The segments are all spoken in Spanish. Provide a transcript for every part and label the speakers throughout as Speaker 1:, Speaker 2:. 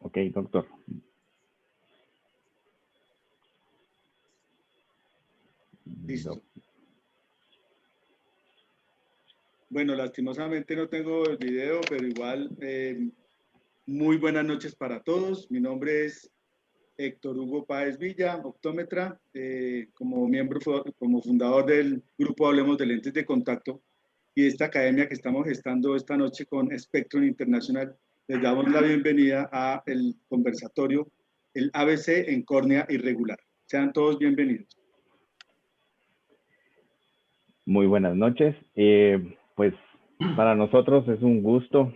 Speaker 1: Ok, doctor.
Speaker 2: Listo. Bueno, lastimosamente no tengo el video, pero igual, muy buenas noches para todos. Mi nombre es Héctor Hugo Páez Villa, optómetra, como miembro, como fundador del grupo Hablemos de Lentes de Contacto y esta academia que estamos gestando esta noche con Spectrum International. Les damos la bienvenida a el conversatorio, el ABC en córnea irregular. Sean todos bienvenidos.
Speaker 1: Muy buenas noches. Pues para nosotros es un gusto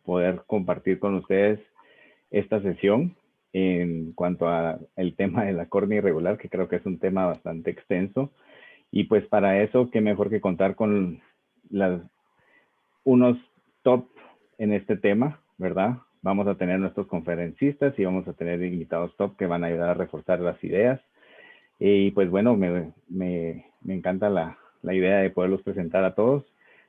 Speaker 1: poder compartir con ustedes esta sesión en cuanto a el tema de la córnea irregular, que creo que es un tema bastante extenso. Y pues para eso, qué mejor que contar con unos top en este tema, ¿verdad? Vamos a tener nuestros conferencistas y vamos a tener invitados top que van a ayudar a reforzar las ideas. Y pues bueno, me encanta la idea de poderlos presentar a todos.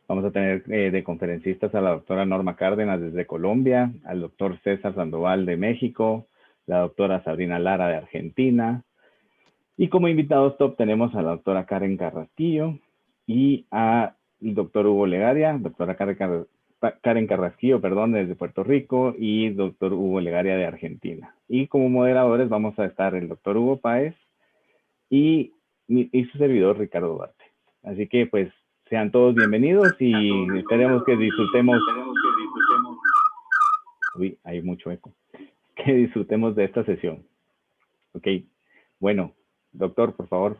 Speaker 1: Vamos a tener de conferencistas a la doctora Norma Cárdenas desde Colombia, al doctor César Sandoval de México, la doctora Sabrina Lara de Argentina. Y como invitados top tenemos a la doctora Karen Carrasquillo y al doctor Hugo Legaria, doctora Karen Carrasquillo, perdón, desde Puerto Rico, y doctor Hugo Legaria de Argentina. Y como moderadores vamos a estar el doctor Hugo Páez y su servidor Ricardo Duarte. Así que pues sean todos bienvenidos y esperemos que disfrutemos. Uy, hay mucho eco. Que disfrutemos de esta sesión. Ok, bueno, doctor, por favor.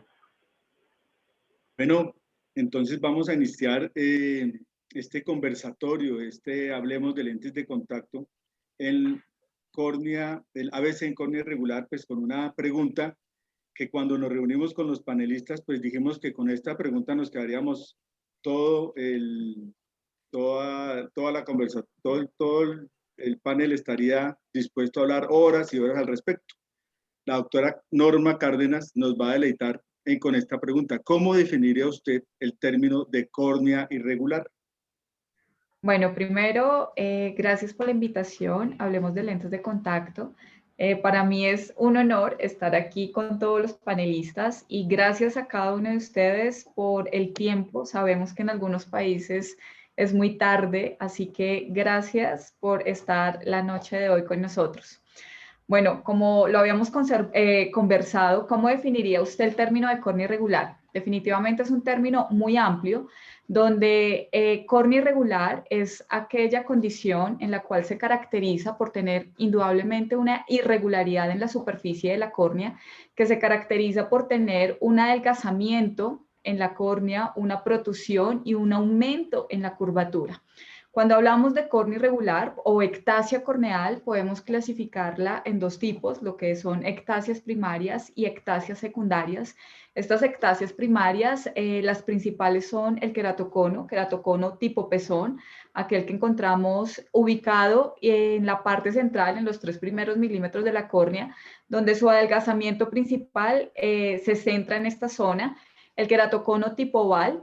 Speaker 2: Bueno, entonces vamos a iniciar este conversatorio, Hablemos de Lentes de Contacto, el ABC en córnea irregular, pues con una pregunta que cuando nos reunimos con los panelistas, pues dijimos que con esta pregunta nos quedaríamos toda la conversación, todo el panel estaría dispuesto a hablar horas y horas al respecto. La doctora Norma Cárdenas nos va a deleitar con esta pregunta. ¿Cómo definiría usted el término de córnea irregular?
Speaker 3: Bueno, primero, gracias por la invitación. Hablemos de lentes de contacto. Para mí es un honor estar aquí con todos los panelistas y gracias a cada uno de ustedes por el tiempo. Sabemos que en algunos países es muy tarde, así que gracias por estar la noche de hoy con nosotros. Bueno, como lo habíamos conversado, ¿cómo definiría usted el término de córnea irregular? Definitivamente es un término muy amplio, donde córnea irregular es aquella condición en la cual se caracteriza por tener indudablemente una irregularidad en la superficie de la córnea, que se caracteriza por tener un adelgazamiento en la córnea, una protusión y un aumento en la curvatura. Cuando hablamos de córnea irregular o ectasia corneal, podemos clasificarla en dos tipos, lo que son ectasias primarias y ectasias secundarias. Estas ectasias primarias, las principales son el queratocono tipo pezón, aquel que encontramos ubicado en la parte central, en los 3 primeros milímetros de la córnea, donde su adelgazamiento principal se centra en esta zona. El queratocono tipo oval,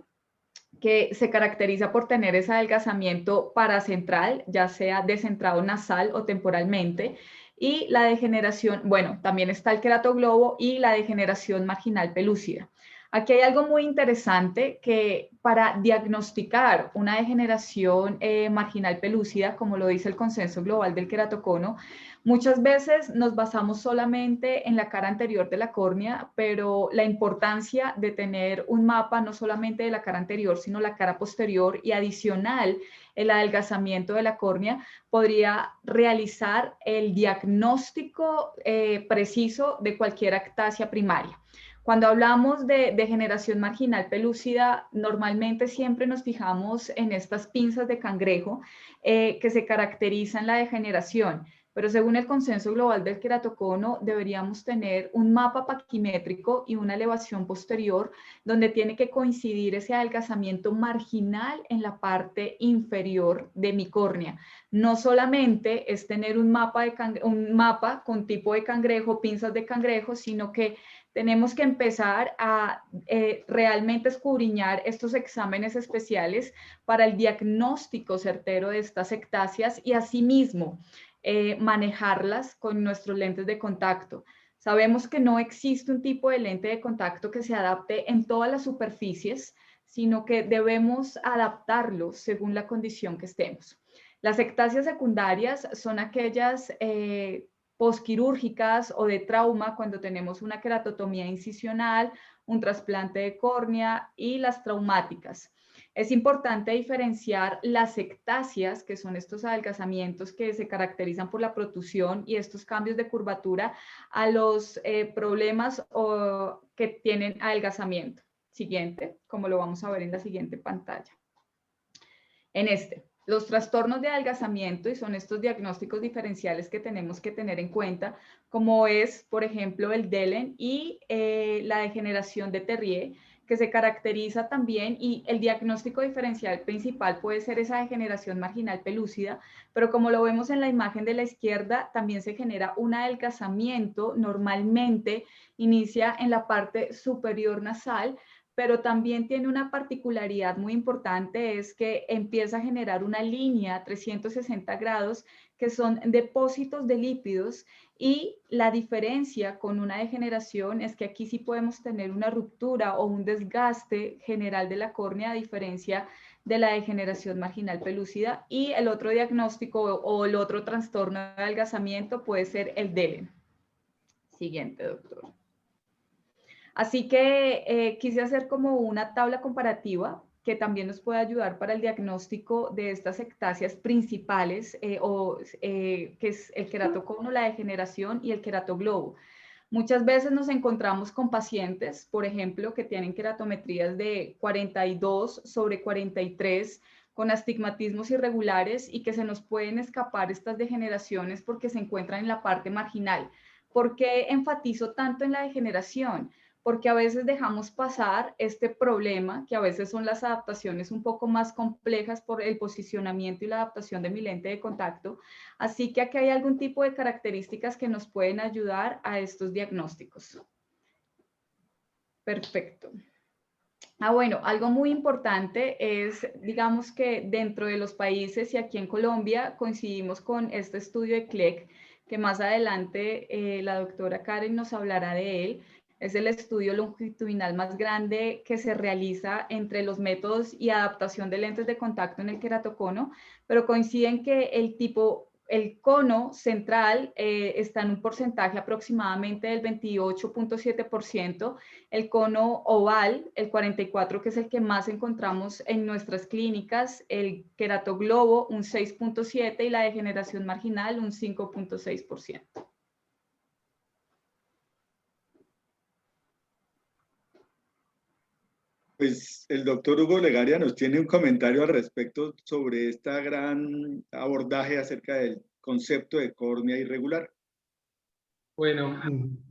Speaker 3: que se caracteriza por tener ese adelgazamiento paracentral, ya sea descentrado nasal o temporalmente, y la degeneración, bueno, también está el queratoglobo y la degeneración marginal pelúcida. Aquí hay algo muy interesante que para diagnosticar una degeneración marginal pelúcida, como lo dice el consenso global del queratocono, muchas veces nos basamos solamente en la cara anterior de la córnea, pero la importancia de tener un mapa no solamente de la cara anterior, sino la cara posterior y adicional el adelgazamiento de la córnea podría realizar el diagnóstico preciso de cualquier ectasia primaria. Cuando hablamos de degeneración marginal pelúcida, normalmente siempre nos fijamos en estas pinzas de cangrejo que se caracterizan la degeneración. Pero según el consenso global del queratocono, deberíamos tener un mapa paquimétrico y una elevación posterior donde tiene que coincidir ese adelgazamiento marginal en la parte inferior de mi córnea. No solamente es tener un mapa con tipo de cangrejo, pinzas de cangrejo, sino que tenemos que empezar a realmente escudriñar estos exámenes especiales para el diagnóstico certero de estas ectasias y asimismo manejarlas con nuestros lentes de contacto. Sabemos que no existe un tipo de lente de contacto que se adapte en todas las superficies, sino que debemos adaptarlo según la condición que estemos. Las ectasias secundarias son aquellas posquirúrgicas o de trauma cuando tenemos una queratotomía incisional, un trasplante de córnea, y las traumáticas. Es importante diferenciar las ectasias, que son estos adelgazamientos que se caracterizan por la protusión y estos cambios de curvatura, a los problemas que tienen adelgazamiento. Siguiente, como lo vamos a ver en la siguiente pantalla. Los trastornos de adelgazamiento, y son estos diagnósticos diferenciales que tenemos que tener en cuenta, como es, por ejemplo, el Dehlen y la degeneración de Terrier, que se caracteriza también, y el diagnóstico diferencial principal puede ser esa degeneración marginal pelúcida, pero como lo vemos en la imagen de la izquierda, también se genera un adelgazamiento, normalmente inicia en la parte superior nasal, pero también tiene una particularidad muy importante, es que empieza a generar una línea 360 grados, que son depósitos de lípidos, y la diferencia con una degeneración es que aquí sí podemos tener una ruptura o un desgaste general de la córnea, a diferencia de la degeneración marginal pelúcida. Y el otro diagnóstico o el otro trastorno de adelgazamiento puede ser el Dehlen. Siguiente, doctor. Así que quise hacer como una tabla comparativa que también nos puede ayudar para el diagnóstico de estas ectasias principales, que es el queratocono, la degeneración y el queratoglobo. Muchas veces nos encontramos con pacientes, por ejemplo, que tienen queratometrías de 42/43, con astigmatismos irregulares, y que se nos pueden escapar estas degeneraciones porque se encuentran en la parte marginal. ¿Por qué enfatizo tanto en la degeneración? Porque a veces dejamos pasar este problema, que a veces son las adaptaciones un poco más complejas por el posicionamiento y la adaptación de mi lente de contacto. Así que aquí hay algún tipo de características que nos pueden ayudar a estos diagnósticos. Perfecto. Bueno, algo muy importante es, digamos, que dentro de los países, y aquí en Colombia coincidimos con este estudio de CLEC, que más adelante la doctora Karen nos hablará de él. Es el estudio longitudinal más grande que se realiza entre los métodos y adaptación de lentes de contacto en el queratocono, pero coinciden que el cono central está en un porcentaje aproximadamente del 28.7%, el cono oval, el 44%, que es el que más encontramos en nuestras clínicas, el queratoglobo, un 6.7%, y la degeneración marginal, un 5.6%.
Speaker 2: Pues el doctor Hugo Legaria nos tiene un comentario al respecto sobre este gran abordaje acerca del concepto de córnea irregular.
Speaker 4: Bueno,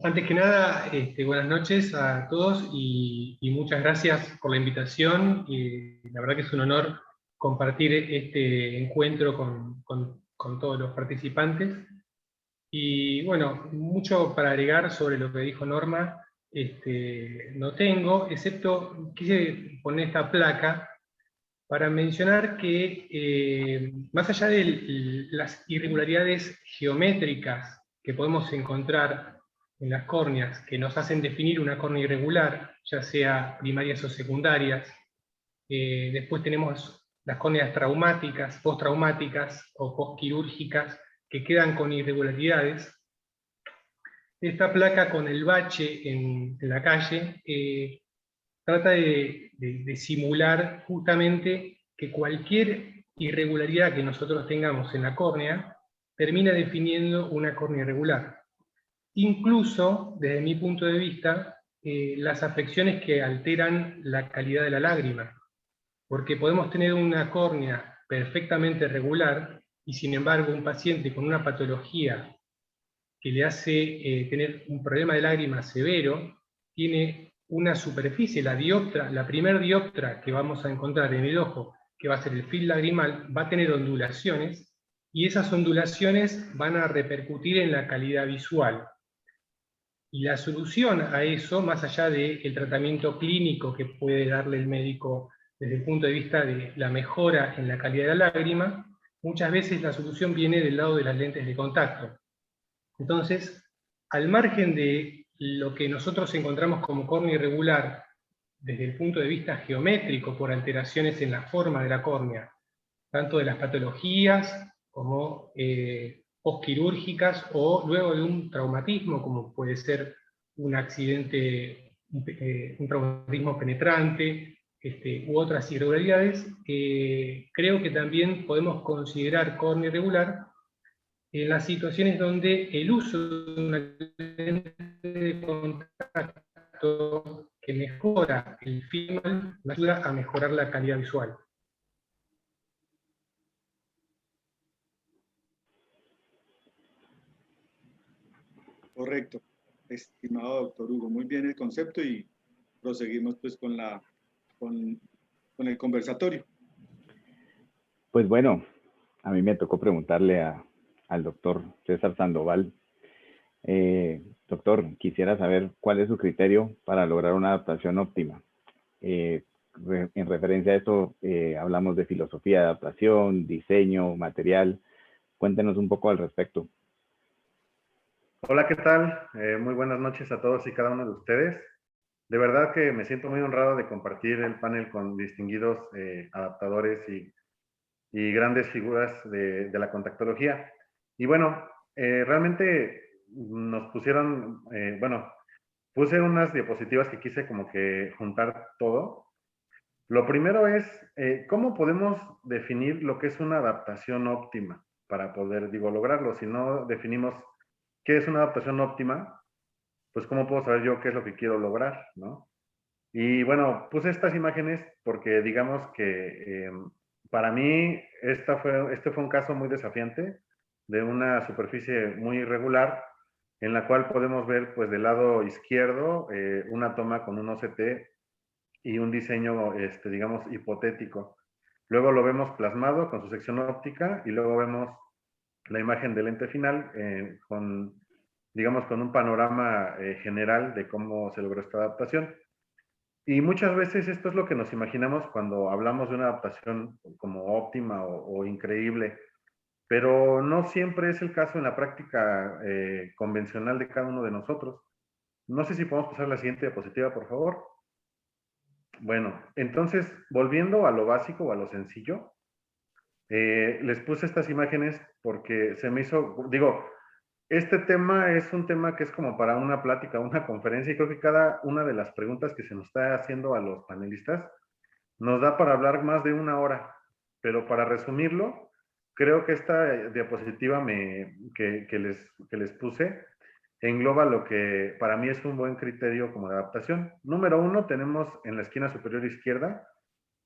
Speaker 4: antes que nada, buenas noches a todos y muchas gracias por la invitación. La verdad que es un honor compartir este encuentro con todos los participantes. Y bueno, mucho para agregar sobre lo que dijo Norma no tengo, excepto quise poner esta placa para mencionar que más allá de las irregularidades geométricas que podemos encontrar en las córneas, que nos hacen definir una córnea irregular, ya sea primarias o secundarias, después tenemos las córneas traumáticas, postraumáticas o postquirúrgicas, que quedan con irregularidades. Esta placa con el bache en la calle trata de simular justamente que cualquier irregularidad que nosotros tengamos en la córnea termina definiendo una córnea irregular. Incluso, desde mi punto de vista, las afecciones que alteran la calidad de la lágrima. Porque podemos tener una córnea perfectamente regular y sin embargo un paciente con una patología que le hace tener un problema de lágrima severo, tiene una superficie, la primer dioptra que vamos a encontrar en el ojo, que va a ser el fil lagrimal, va a tener ondulaciones, y esas ondulaciones van a repercutir en la calidad visual. Y la solución a eso, más allá del tratamiento clínico que puede darle el médico desde el punto de vista de la mejora en la calidad de la lágrima, muchas veces la solución viene del lado de las lentes de contacto. Entonces, al margen de lo que nosotros encontramos como córnea irregular, desde el punto de vista geométrico, por alteraciones en la forma de la córnea, tanto de las patologías como postquirúrgicas o luego de un traumatismo, como puede ser un accidente, un traumatismo penetrante, u otras irregularidades, creo que también podemos considerar córnea irregular en las situaciones donde el uso de una lente de contacto que mejora el film nos ayuda a mejorar la calidad visual.
Speaker 2: Correcto, estimado doctor Hugo, muy bien el concepto y proseguimos pues con el conversatorio.
Speaker 1: Pues bueno, a mí me tocó preguntarle al doctor César Sandoval. Doctor, quisiera saber cuál es su criterio para lograr una adaptación óptima. En referencia a eso, hablamos de filosofía de adaptación, diseño, material. Cuéntenos un poco al respecto.
Speaker 5: Hola, ¿qué tal? Muy buenas noches a todos y cada uno de ustedes. De verdad que me siento muy honrado de compartir el panel con distinguidos adaptadores y grandes figuras de la contactología. Y bueno, realmente nos pusieron, puse unas diapositivas que quise como que juntar todo. Lo primero es, ¿cómo podemos definir lo que es una adaptación óptima para poder, lograrlo? Si no definimos qué es una adaptación óptima, pues ¿cómo puedo saber yo qué es lo que quiero lograr, ¿no? Y bueno, puse estas imágenes porque digamos que para mí este fue un caso muy desafiante de una superficie muy irregular en la cual podemos ver pues del lado izquierdo una toma con un OCT y un diseño, digamos, hipotético. Luego lo vemos plasmado con su sección óptica y luego vemos la imagen del lente final digamos, con un panorama general de cómo se logró esta adaptación. Y muchas veces esto es lo que nos imaginamos cuando hablamos de una adaptación como óptima o increíble, pero no siempre es el caso en la práctica convencional de cada uno de nosotros. No sé si podemos pasar a la siguiente diapositiva, por favor. Bueno, entonces, volviendo a lo básico o a lo sencillo, les puse estas imágenes porque se me hizo, este tema es un tema que es como para una plática, una conferencia, y creo que cada una de las preguntas que se nos está haciendo a los panelistas nos da para hablar más de una hora, pero para resumirlo, creo que esta diapositiva que les puse engloba lo que para mí es un buen criterio como de adaptación. Número 1, tenemos en la esquina superior izquierda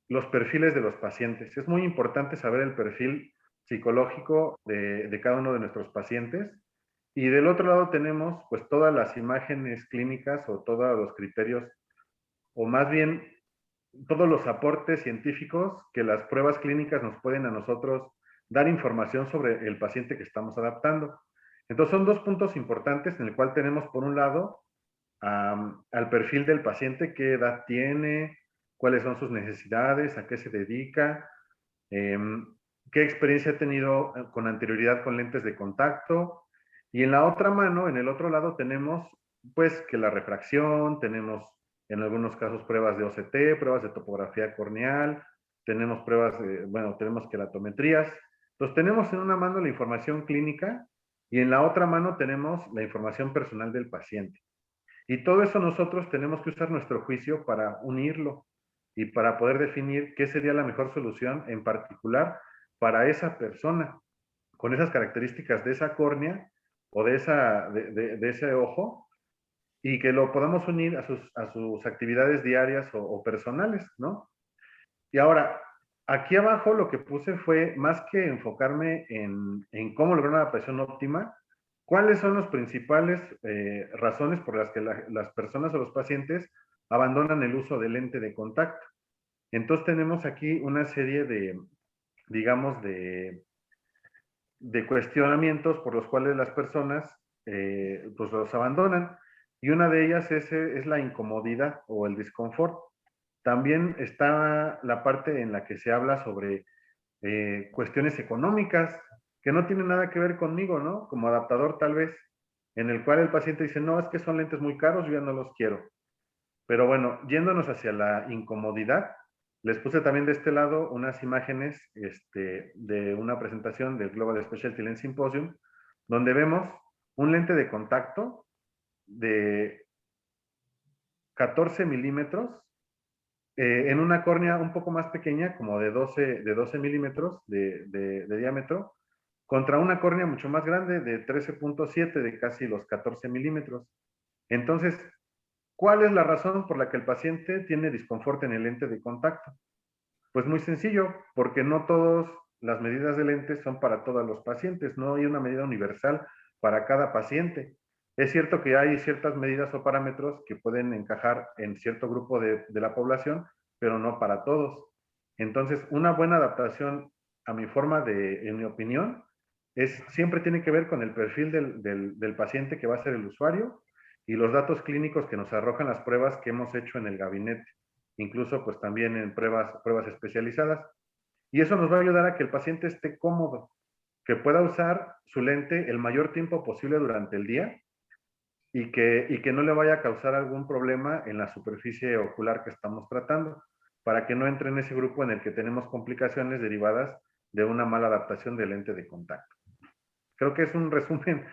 Speaker 5: los perfiles de los pacientes. Es muy importante saber el perfil psicológico de cada uno de nuestros pacientes. Y del otro lado tenemos pues todas las imágenes clínicas o todos los criterios, o más bien todos los aportes científicos que las pruebas clínicas nos pueden a nosotros dar información sobre el paciente que estamos adaptando. Entonces son dos puntos importantes en el cual tenemos por un lado al perfil del paciente, qué edad tiene, cuáles son sus necesidades, a qué se dedica, qué experiencia ha tenido con anterioridad con lentes de contacto. Y en la otra mano, en el otro lado, tenemos pues que la refracción, tenemos en algunos casos pruebas de OCT, pruebas de topografía corneal, tenemos pruebas, tenemos queratometrías. Entonces tenemos en una mano la información clínica y en la otra mano tenemos la información personal del paciente. Y todo eso nosotros tenemos que usar nuestro juicio para unirlo y para poder definir qué sería la mejor solución en particular para esa persona, con esas características de esa córnea o de ese ojo, y que lo podamos unir a sus actividades diarias o personales, ¿no? Y ahora, aquí abajo lo que puse fue, más que enfocarme en cómo lograr una adaptación óptima, cuáles son las principales razones por las que las personas o los pacientes abandonan el uso de lente de contacto. Entonces tenemos aquí una serie de, digamos, de cuestionamientos por los cuales las personas pues los abandonan. Y una de ellas es la incomodidad o el disconfort. También está la parte en la que se habla sobre cuestiones económicas que no tienen nada que ver conmigo, ¿no? Como adaptador tal vez, en el cual el paciente dice, no, es que son lentes muy caros, yo ya no los quiero. Pero bueno, yéndonos hacia la incomodidad, les puse también de este lado unas imágenes de una presentación del Global Specialty Lens Symposium, donde vemos un lente de contacto de 14 milímetros en una córnea un poco más pequeña, como de 12 milímetros de diámetro, contra una córnea mucho más grande de 13.7, de casi los 14 milímetros. Entonces, ¿cuál es la razón por la que el paciente tiene disconfort en el lente de contacto? Pues muy sencillo, porque no todas las medidas de lentes son para todos los pacientes, no hay una medida universal para cada paciente. Es cierto que hay ciertas medidas o parámetros que pueden encajar en cierto grupo de la población, pero no para todos. Entonces, una buena adaptación, a mi forma en mi opinión, siempre tiene que ver con el perfil del paciente que va a ser el usuario y los datos clínicos que nos arrojan las pruebas que hemos hecho en el gabinete, incluso pues también en pruebas especializadas. Y eso nos va a ayudar a que el paciente esté cómodo, que pueda usar su lente el mayor tiempo posible durante el día y que no le vaya a causar algún problema en la superficie ocular que estamos tratando, para que no entre en ese grupo en el que tenemos complicaciones derivadas de una mala adaptación del lente de contacto. Creo que es un resumen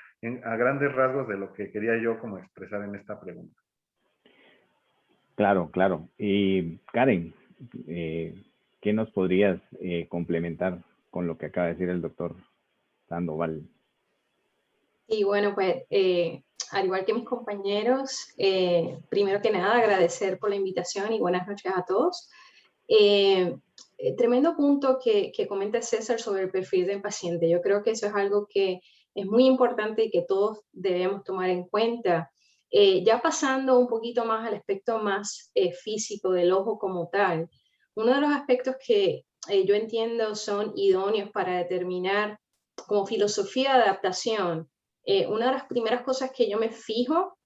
Speaker 5: a grandes rasgos de lo que quería yo como expresar en esta pregunta.
Speaker 1: Claro, claro. Y Karen, ¿qué nos podrías complementar con lo que acaba de decir el doctor Sandoval?
Speaker 6: Y bueno, pues al igual que mis compañeros, primero que nada agradecer por la invitación y buenas noches a todos. Tremendo punto que comenta César sobre el perfil del paciente. Yo creo que eso es algo que es muy importante y que todos debemos tomar en cuenta. Ya pasando un poquito más al aspecto más físico del ojo como tal, uno de los aspectos que yo entiendo son idóneos para determinar como filosofía de adaptación. Una de las primeras cosas que yo me fijo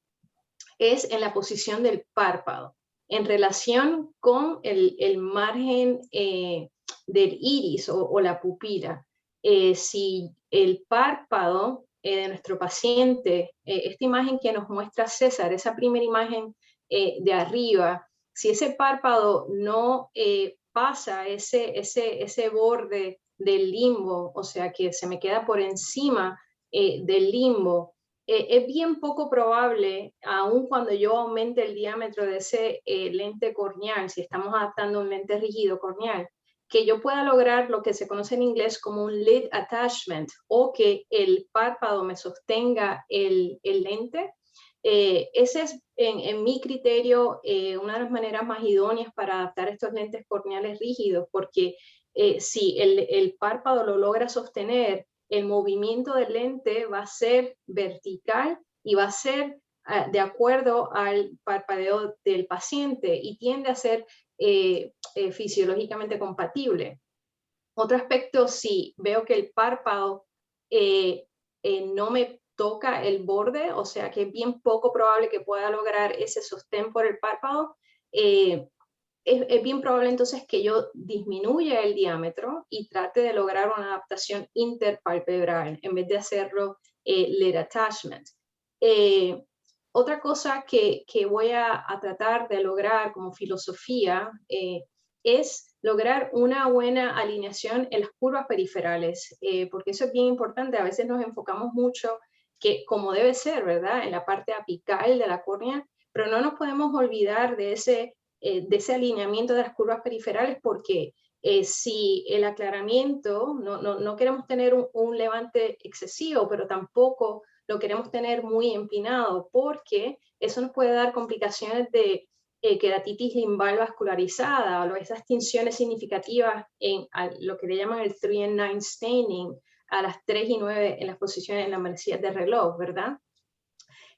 Speaker 6: es en la posición del párpado en relación con el margen del iris o la pupila. Si el párpado de nuestro paciente, esta imagen que nos muestra César, esa primera imagen de arriba, si ese párpado no pasa ese borde del limbo, o sea que se me queda por encima del limbo, es bien poco probable, aun cuando yo aumente el diámetro de ese lente corneal, si estamos adaptando un lente rígido corneal, que yo pueda lograr lo que se conoce en inglés como un lid attachment, o que el párpado me sostenga el lente. Ese es, en mi criterio, una de las maneras más idóneas para adaptar estos lentes corneales rígidos, porque si el párpado lo logra sostener, el movimiento del lente va a ser vertical y va a ser de acuerdo al parpadeo del paciente y tiende a ser fisiológicamente compatible. Otro aspecto, si veo que el párpado no me toca el borde, o sea que es bien poco probable que pueda lograr ese sostén por el párpado, es bien probable entonces que yo disminuya el diámetro y trate de lograr una adaptación interpalpebral en vez de hacerlo lid attachment. Otra cosa que voy a tratar de lograr como filosofía es lograr una buena alineación en las curvas periferales, porque eso es bien importante. A veces nos enfocamos mucho, que como debe ser, ¿verdad?, en la parte apical de la córnea, pero no nos podemos olvidar de ese alineamiento de las curvas periferales, porque si el aclaramiento, no queremos tener un levante excesivo, pero tampoco lo queremos tener muy empinado, porque eso nos puede dar complicaciones de queratitis limbal vascularizada, o esas tinciones significativas en lo que le llaman el 3 and 9 staining, a las 3 y 9 en las posiciones, en las manecillas de reloj, ¿verdad?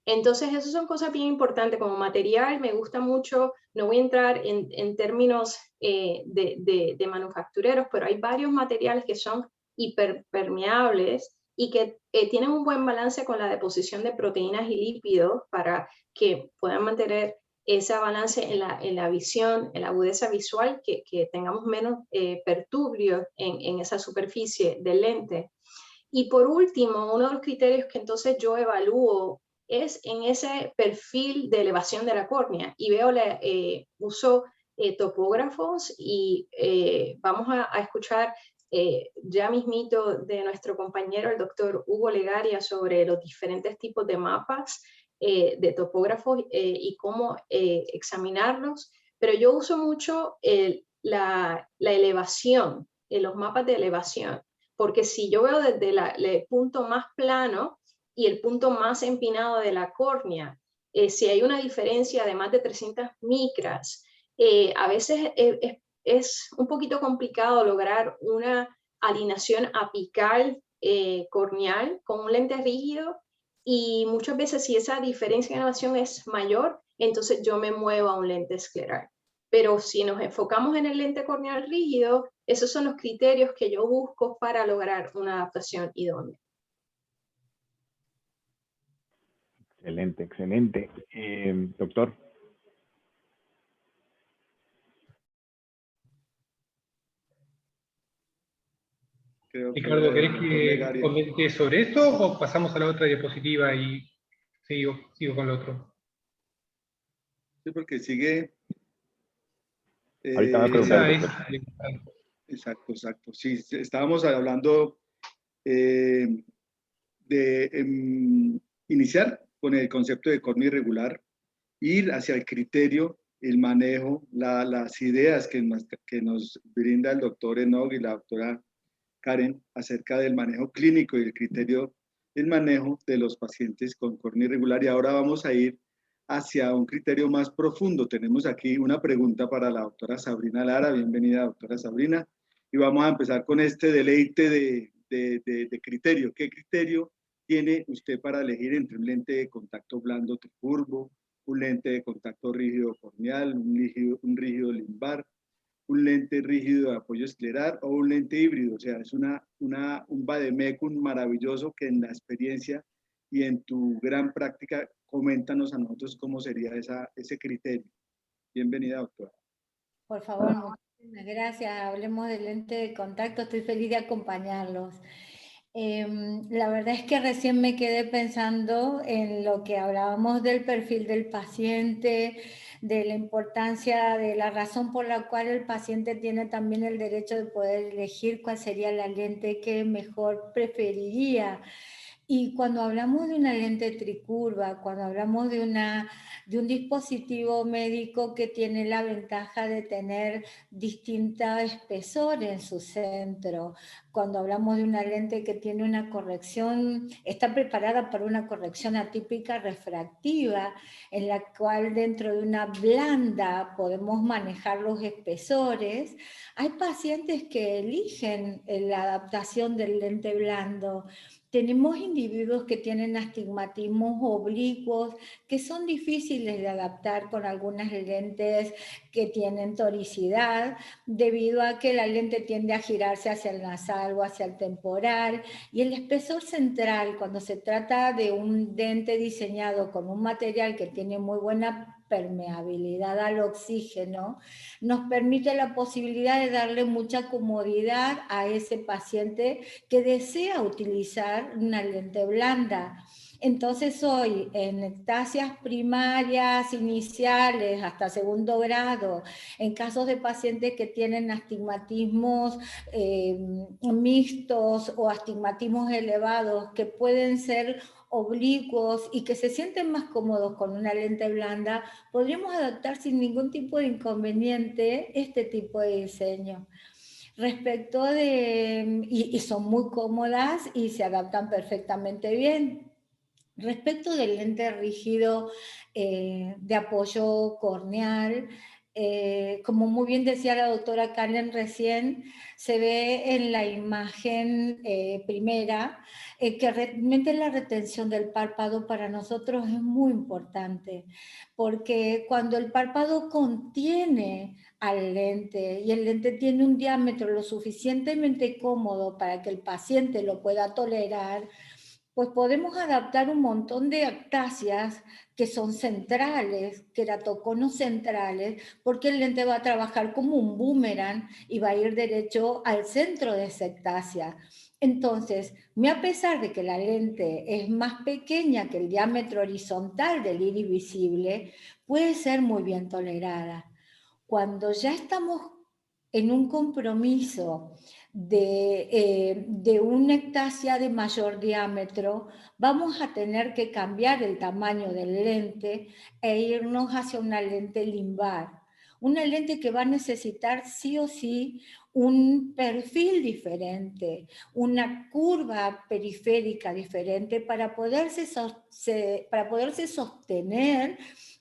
Speaker 6: Entonces, esas son cosas bien importantes. Como material, me gusta mucho, no voy a entrar en términos de manufactureros, pero hay varios materiales que son hiperpermeables y que tienen un buen balance con la deposición de proteínas y lípidos para que puedan mantener ese balance en la visión, en la agudeza visual, que tengamos menos perturbios en esa superficie del lente. Y por último, uno de los criterios que entonces yo evalúo es en ese perfil de elevación de la córnea, y veo, uso topógrafos, y vamos a escuchar ya mismito de nuestro compañero, el doctor Hugo Legaria, sobre los diferentes tipos de mapas de topógrafos y cómo examinarlos, pero yo uso mucho la elevación, los mapas de elevación, porque si yo veo desde el punto más plano y el punto más empinado de la córnea, si hay una diferencia de más de 300 micras, a veces es un poquito complicado lograr una alineación apical corneal con un lente rígido, y muchas veces si esa diferencia de elevación es mayor, entonces yo me muevo a un lente escleral. Pero si nos enfocamos en el lente corneal rígido, esos son los criterios que yo busco para lograr una adaptación idónea.
Speaker 1: Excelente, excelente. Doctor.
Speaker 4: Ricardo, ¿querés que comente sobre esto o pasamos a la otra diapositiva y sigo con lo otro?
Speaker 2: Sí, porque sigue...
Speaker 1: Ahorita va a preguntar.
Speaker 2: Exacto, exacto. Sí, estábamos hablando de iniciar con el concepto de córnea irregular, ir hacia el criterio, el manejo, las ideas que nos brinda el doctor Enoch y la doctora Karen acerca del manejo clínico y el criterio del manejo de los pacientes con córnea irregular. Y ahora vamos a ir hacia un criterio más profundo. Tenemos aquí una pregunta para la doctora Sabrina Lara. Bienvenida, doctora Sabrina. Y vamos a empezar con este deleite de criterio. ¿Qué criterio tiene usted para elegir entre un lente de contacto blando tricurvo, un lente de contacto rígido corneal, un rígido limbar, un lente rígido de apoyo escleral o un lente híbrido? O sea, es un vademecum maravilloso que en la experiencia y en tu gran práctica, coméntanos a nosotros cómo sería ese criterio. Bienvenida, doctora.
Speaker 7: Por favor, muchísimas gracias. Hablemos del lente de contacto. Estoy feliz de acompañarlos. La verdad es que recién me quedé pensando en lo que hablábamos del perfil del paciente, de la importancia, de la razón por la cual el paciente tiene también el derecho de poder elegir cuál sería la lente que mejor preferiría. Y cuando hablamos de una lente tricurva, cuando hablamos de un dispositivo médico que tiene la ventaja de tener distinta espesor en su centro, cuando hablamos de una lente que tiene una corrección, está preparada para una corrección atípica refractiva, en la cual dentro de una blanda podemos manejar los espesores, hay pacientes que eligen la adaptación del lente blando. Tenemos individuos que tienen astigmatismos oblicuos que son difíciles de adaptar con algunas lentes que tienen toricidad, debido a que la lente tiende a girarse hacia el nasal o hacia el temporal, y el espesor central, cuando se trata de un lente diseñado con un material que tiene muy buena permeabilidad al oxígeno, nos permite la posibilidad de darle mucha comodidad a ese paciente que desea utilizar una lente blanda. Entonces hoy en ectasias primarias, iniciales, hasta segundo grado, en casos de pacientes que tienen astigmatismos mixtos o astigmatismos elevados que pueden ser oblicuos y que se sienten más cómodos con una lente blanda, podríamos adaptar sin ningún tipo de inconveniente este tipo de diseño. Respecto de, y son muy cómodas y se adaptan perfectamente bien. Respecto del lente rígido de apoyo corneal, como muy bien decía la doctora Karen recién, se ve en la imagen primera que realmente la retención del párpado para nosotros es muy importante, porque cuando el párpado contiene al lente y el lente tiene un diámetro lo suficientemente cómodo para que el paciente lo pueda tolerar, pues podemos adaptar un montón de ectasias que son centrales, queratoconos centrales, porque el lente va a trabajar como un boomerang y va a ir derecho al centro de esa ectasia. Entonces, a pesar de que la lente es más pequeña que el diámetro horizontal del iris visible, puede ser muy bien tolerada. Cuando ya estamos en un compromiso de una ectasia de mayor diámetro, vamos a tener que cambiar el tamaño del lente e irnos hacia una lente limbar. Una lente que va a necesitar sí o sí un perfil diferente, una curva periférica diferente para poderse sostener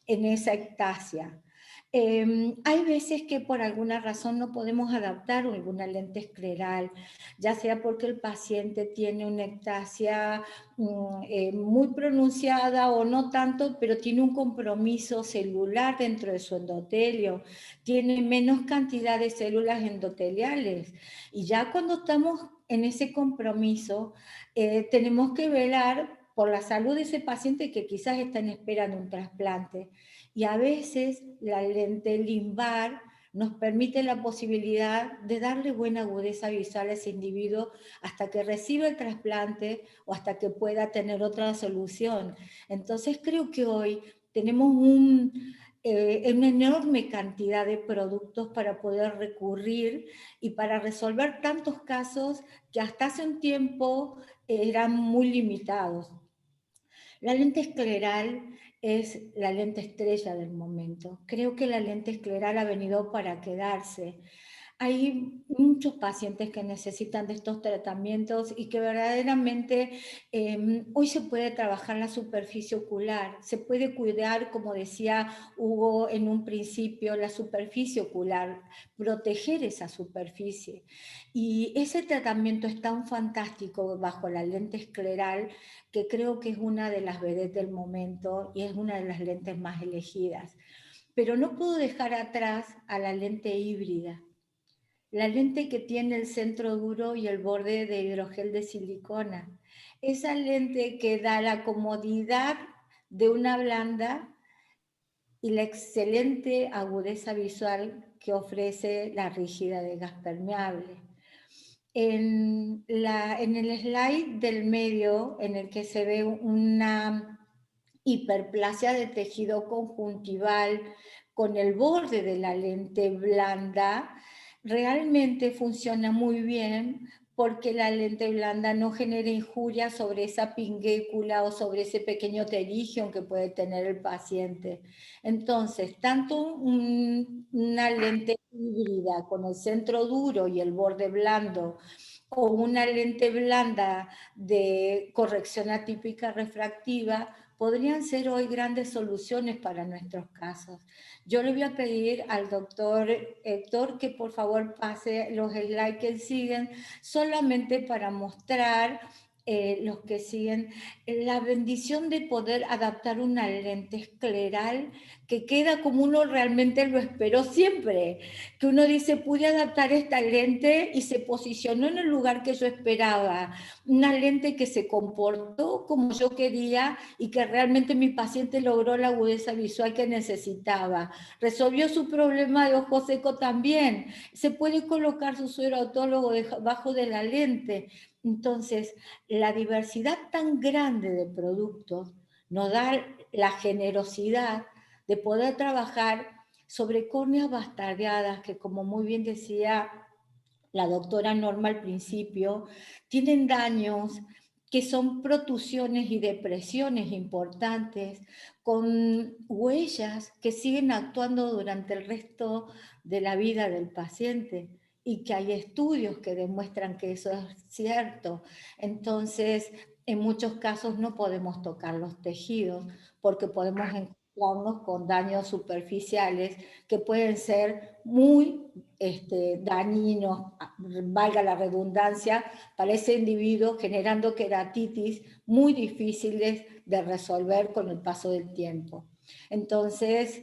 Speaker 7: en esa ectasia. Hay veces que por alguna razón no podemos adaptar alguna lente escleral, ya sea porque el paciente tiene una ectasia muy pronunciada o no tanto, pero tiene un compromiso celular dentro de su endotelio, tiene menos cantidad de células endoteliales. Y ya cuando estamos en ese compromiso, tenemos que velar por la salud de ese paciente que quizás está en espera de un trasplante. Y a veces la lente limbar nos permite la posibilidad de darle buena agudeza visual a ese individuo hasta que reciba el trasplante o hasta que pueda tener otra solución. Entonces creo que hoy tenemos una enorme cantidad de productos para poder recurrir y para resolver tantos casos que hasta hace un tiempo eran muy limitados. La lente escleral es la lente estrella del momento. Creo que la lente escleral ha venido para quedarse. Hay muchos pacientes que necesitan de estos tratamientos y que verdaderamente hoy se puede trabajar la superficie ocular, se puede cuidar, como decía Hugo en un principio, la superficie ocular, proteger esa superficie. Y ese tratamiento es tan fantástico bajo la lente escleral que creo que es una de las vedettes del momento y es una de las lentes más elegidas. Pero no puedo dejar atrás a la lente híbrida. La lente que tiene el centro duro y el borde de hidrogel de silicona. Esa lente que da la comodidad de una blanda y la excelente agudeza visual que ofrece la rígida de gas permeable. En el slide del medio, en el que se ve una hiperplasia de tejido conjuntival con el borde de la lente blanda, realmente funciona muy bien porque la lente blanda no genera injuria sobre esa pinguécula o sobre ese pequeño pterigium que puede tener el paciente. Entonces, tanto una lente híbrida con el centro duro y el borde blando, o una lente blanda de corrección atípica refractiva, podrían ser hoy grandes soluciones para nuestros casos. Yo le voy a pedir al doctor Héctor que por favor pase los slides que siguen, solamente para mostrar los que siguen, la bendición de poder adaptar una lente escleral que queda como uno realmente lo esperó siempre, que uno dice, pude adaptar esta lente y se posicionó en el lugar que yo esperaba, una lente que se comportó como yo quería y que realmente mi paciente logró la agudeza visual que necesitaba, resolvió su problema de ojo seco también, se puede colocar su suero autólogo debajo de la lente. Entonces, la diversidad tan grande de productos nos da la generosidad de poder trabajar sobre córneas bastardeadas que, como muy bien decía la doctora Norma al principio, tienen daños que son protusiones y depresiones importantes, con huellas que siguen actuando durante el resto de la vida del paciente y que hay estudios que demuestran que eso es cierto. Entonces, en muchos casos no podemos tocar los tejidos porque podemos encontrarnos con daños superficiales que pueden ser muy dañinos, valga la redundancia, para ese individuo, generando queratitis muy difíciles de resolver con el paso del tiempo. Entonces,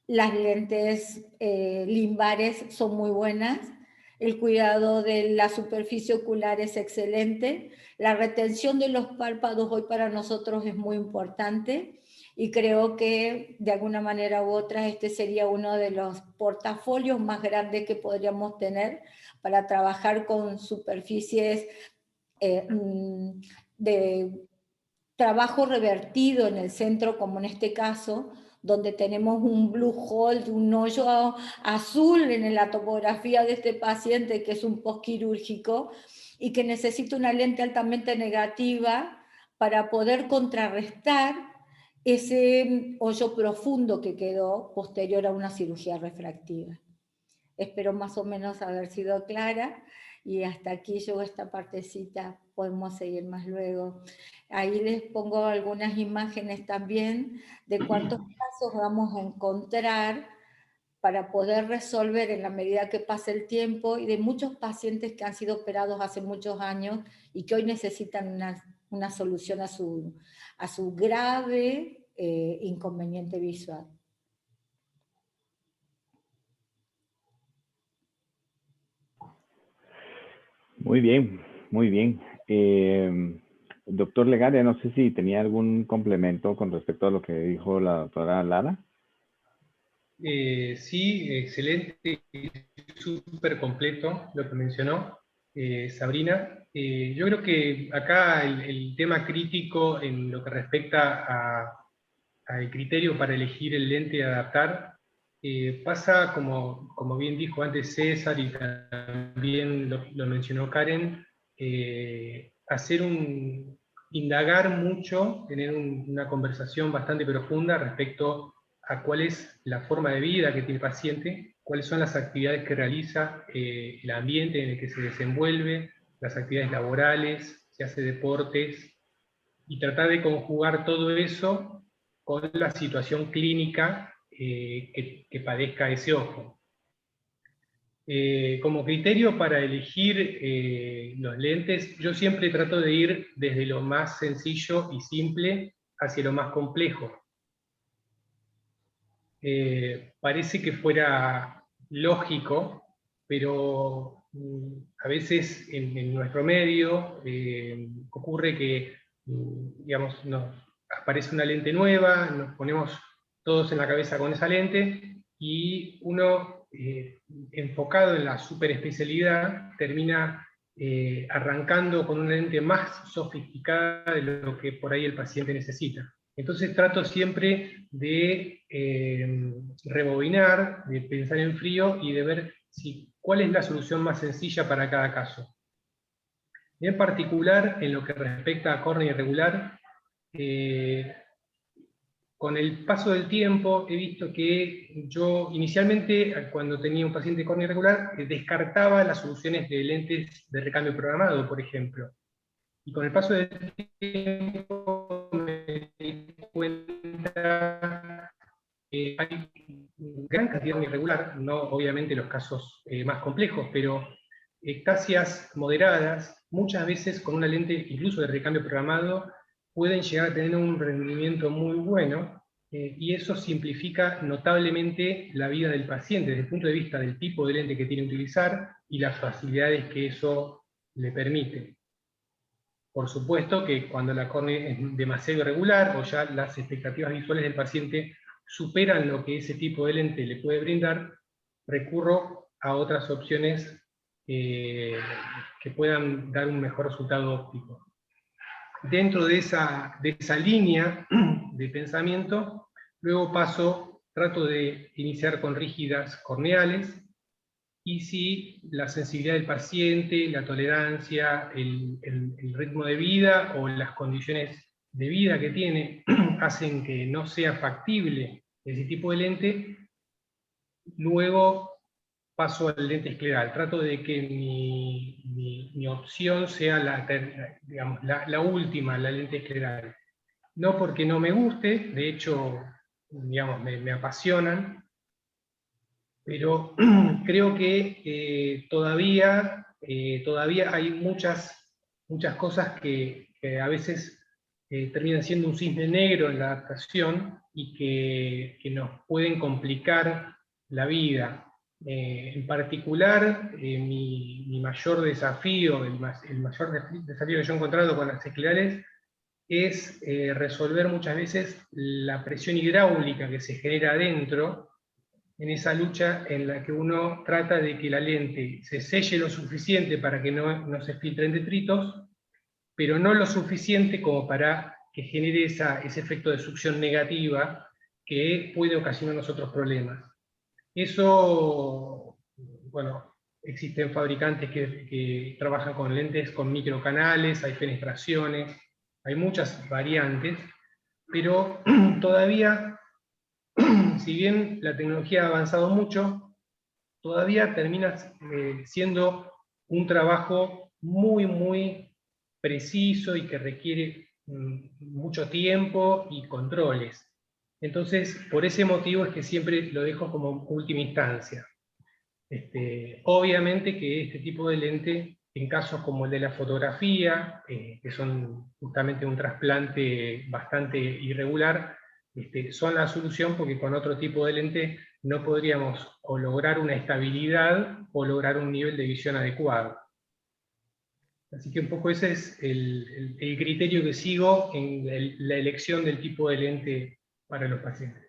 Speaker 7: las lentes limbares son muy buenas, el cuidado de la superficie ocular es excelente, la retención de los párpados hoy para nosotros es muy importante, y creo que de alguna manera u otra este sería uno de los portafolios más grandes que podríamos tener para trabajar con superficies de trabajo revertido en el centro, como en este caso, donde tenemos un blue hole, un hoyo azul en la topografía de este paciente, que es un postquirúrgico, y que necesita una lente altamente negativa para poder contrarrestar ese hoyo profundo que quedó posterior a una cirugía refractiva. Espero más o menos haber sido clara, y hasta aquí llegó esta partecita, podemos seguir más luego. Ahí les pongo algunas imágenes también de cuántos casos vamos a encontrar para poder resolver en la medida que pase el tiempo, y de muchos pacientes que han sido operados hace muchos años y que hoy necesitan una solución a su grave inconveniente visual.
Speaker 1: Muy bien, muy bien. Doctor Legaria, no sé si tenía algún complemento con respecto a lo que dijo la doctora Lara.
Speaker 4: Sí, excelente, súper completo lo que mencionó Sabrina. Yo creo que acá el tema crítico en lo que respecta al criterio para elegir el lente a adaptar pasa, como bien dijo antes César y también lo mencionó Karen, indagar mucho, tener una conversación bastante profunda respecto a cuál es la forma de vida que tiene el paciente, cuáles son las actividades que realiza, el ambiente en el que se desenvuelve, las actividades laborales, si hace deportes, y tratar de conjugar todo eso con la situación clínica que padezca ese ojo. Como criterio para elegir los lentes, yo siempre trato de ir desde lo más sencillo y simple hacia lo más complejo. Parece que fuera lógico, pero a veces en nuestro medio ocurre que digamos, nos aparece una lente nueva, nos ponemos todos en la cabeza con esa lente, y uno enfocado en la superespecialidad termina arrancando con una lente más sofisticada de lo que por ahí el paciente necesita. Entonces trato siempre de rebobinar, de pensar en frío y de ver cuál es la solución más sencilla para cada caso. En particular, en lo que respecta a córnea irregular, con el paso del tiempo he visto que yo inicialmente, cuando tenía un paciente de córnea irregular, descartaba las soluciones de lentes de recambio programado, por ejemplo. Y con el paso del tiempo me di cuenta que hay gran cantidad de córnea irregular, no obviamente los casos más complejos, pero ectasias moderadas, muchas veces con una lente incluso de recambio programado, pueden llegar a tener un rendimiento muy bueno, y eso simplifica notablemente la vida del paciente desde el punto de vista del tipo de lente que tiene que utilizar y las facilidades que eso le permite. Por supuesto que cuando la córnea es demasiado irregular o ya las expectativas visuales del paciente superan lo que ese tipo de lente le puede brindar, recurro a otras opciones que puedan dar un mejor resultado óptico. Dentro de esa línea de pensamiento, luego trato de iniciar con rígidas corneales, y si la sensibilidad del paciente, la tolerancia, el ritmo de vida o las condiciones de vida que tiene hacen que no sea factible ese tipo de lente, luego paso al lente escleral. Trato de que mi opción sea la última, la lente escleral. No porque no me guste, de hecho, digamos, me apasionan, pero creo que todavía hay muchas cosas que a veces terminan siendo un cisne negro en la adaptación y que nos pueden complicar la vida. En particular, mi mayor desafío, el mayor desafío que yo he encontrado con las esclerales es resolver muchas veces la presión hidráulica que se genera adentro, en esa lucha en la que uno trata de que la lente se selle lo suficiente para que no se filtren detritos, pero no lo suficiente como para que genere ese efecto de succión negativa que puede ocasionarnos otros problemas. Eso, bueno, existen fabricantes que trabajan con lentes con microcanales, hay fenestraciones, hay muchas variantes, pero todavía, si bien la tecnología ha avanzado mucho, todavía termina siendo un trabajo muy, muy preciso y que requiere mucho tiempo y controles. Entonces, por ese motivo es que siempre lo dejo como última instancia. Obviamente que este tipo de lente, en casos como el de la fotografía, que son justamente un trasplante bastante irregular, son la solución, porque con otro tipo de lente no podríamos o lograr una estabilidad o lograr un nivel de visión adecuado. Así que un poco ese es el criterio que sigo en la elección del tipo de lente para los pacientes.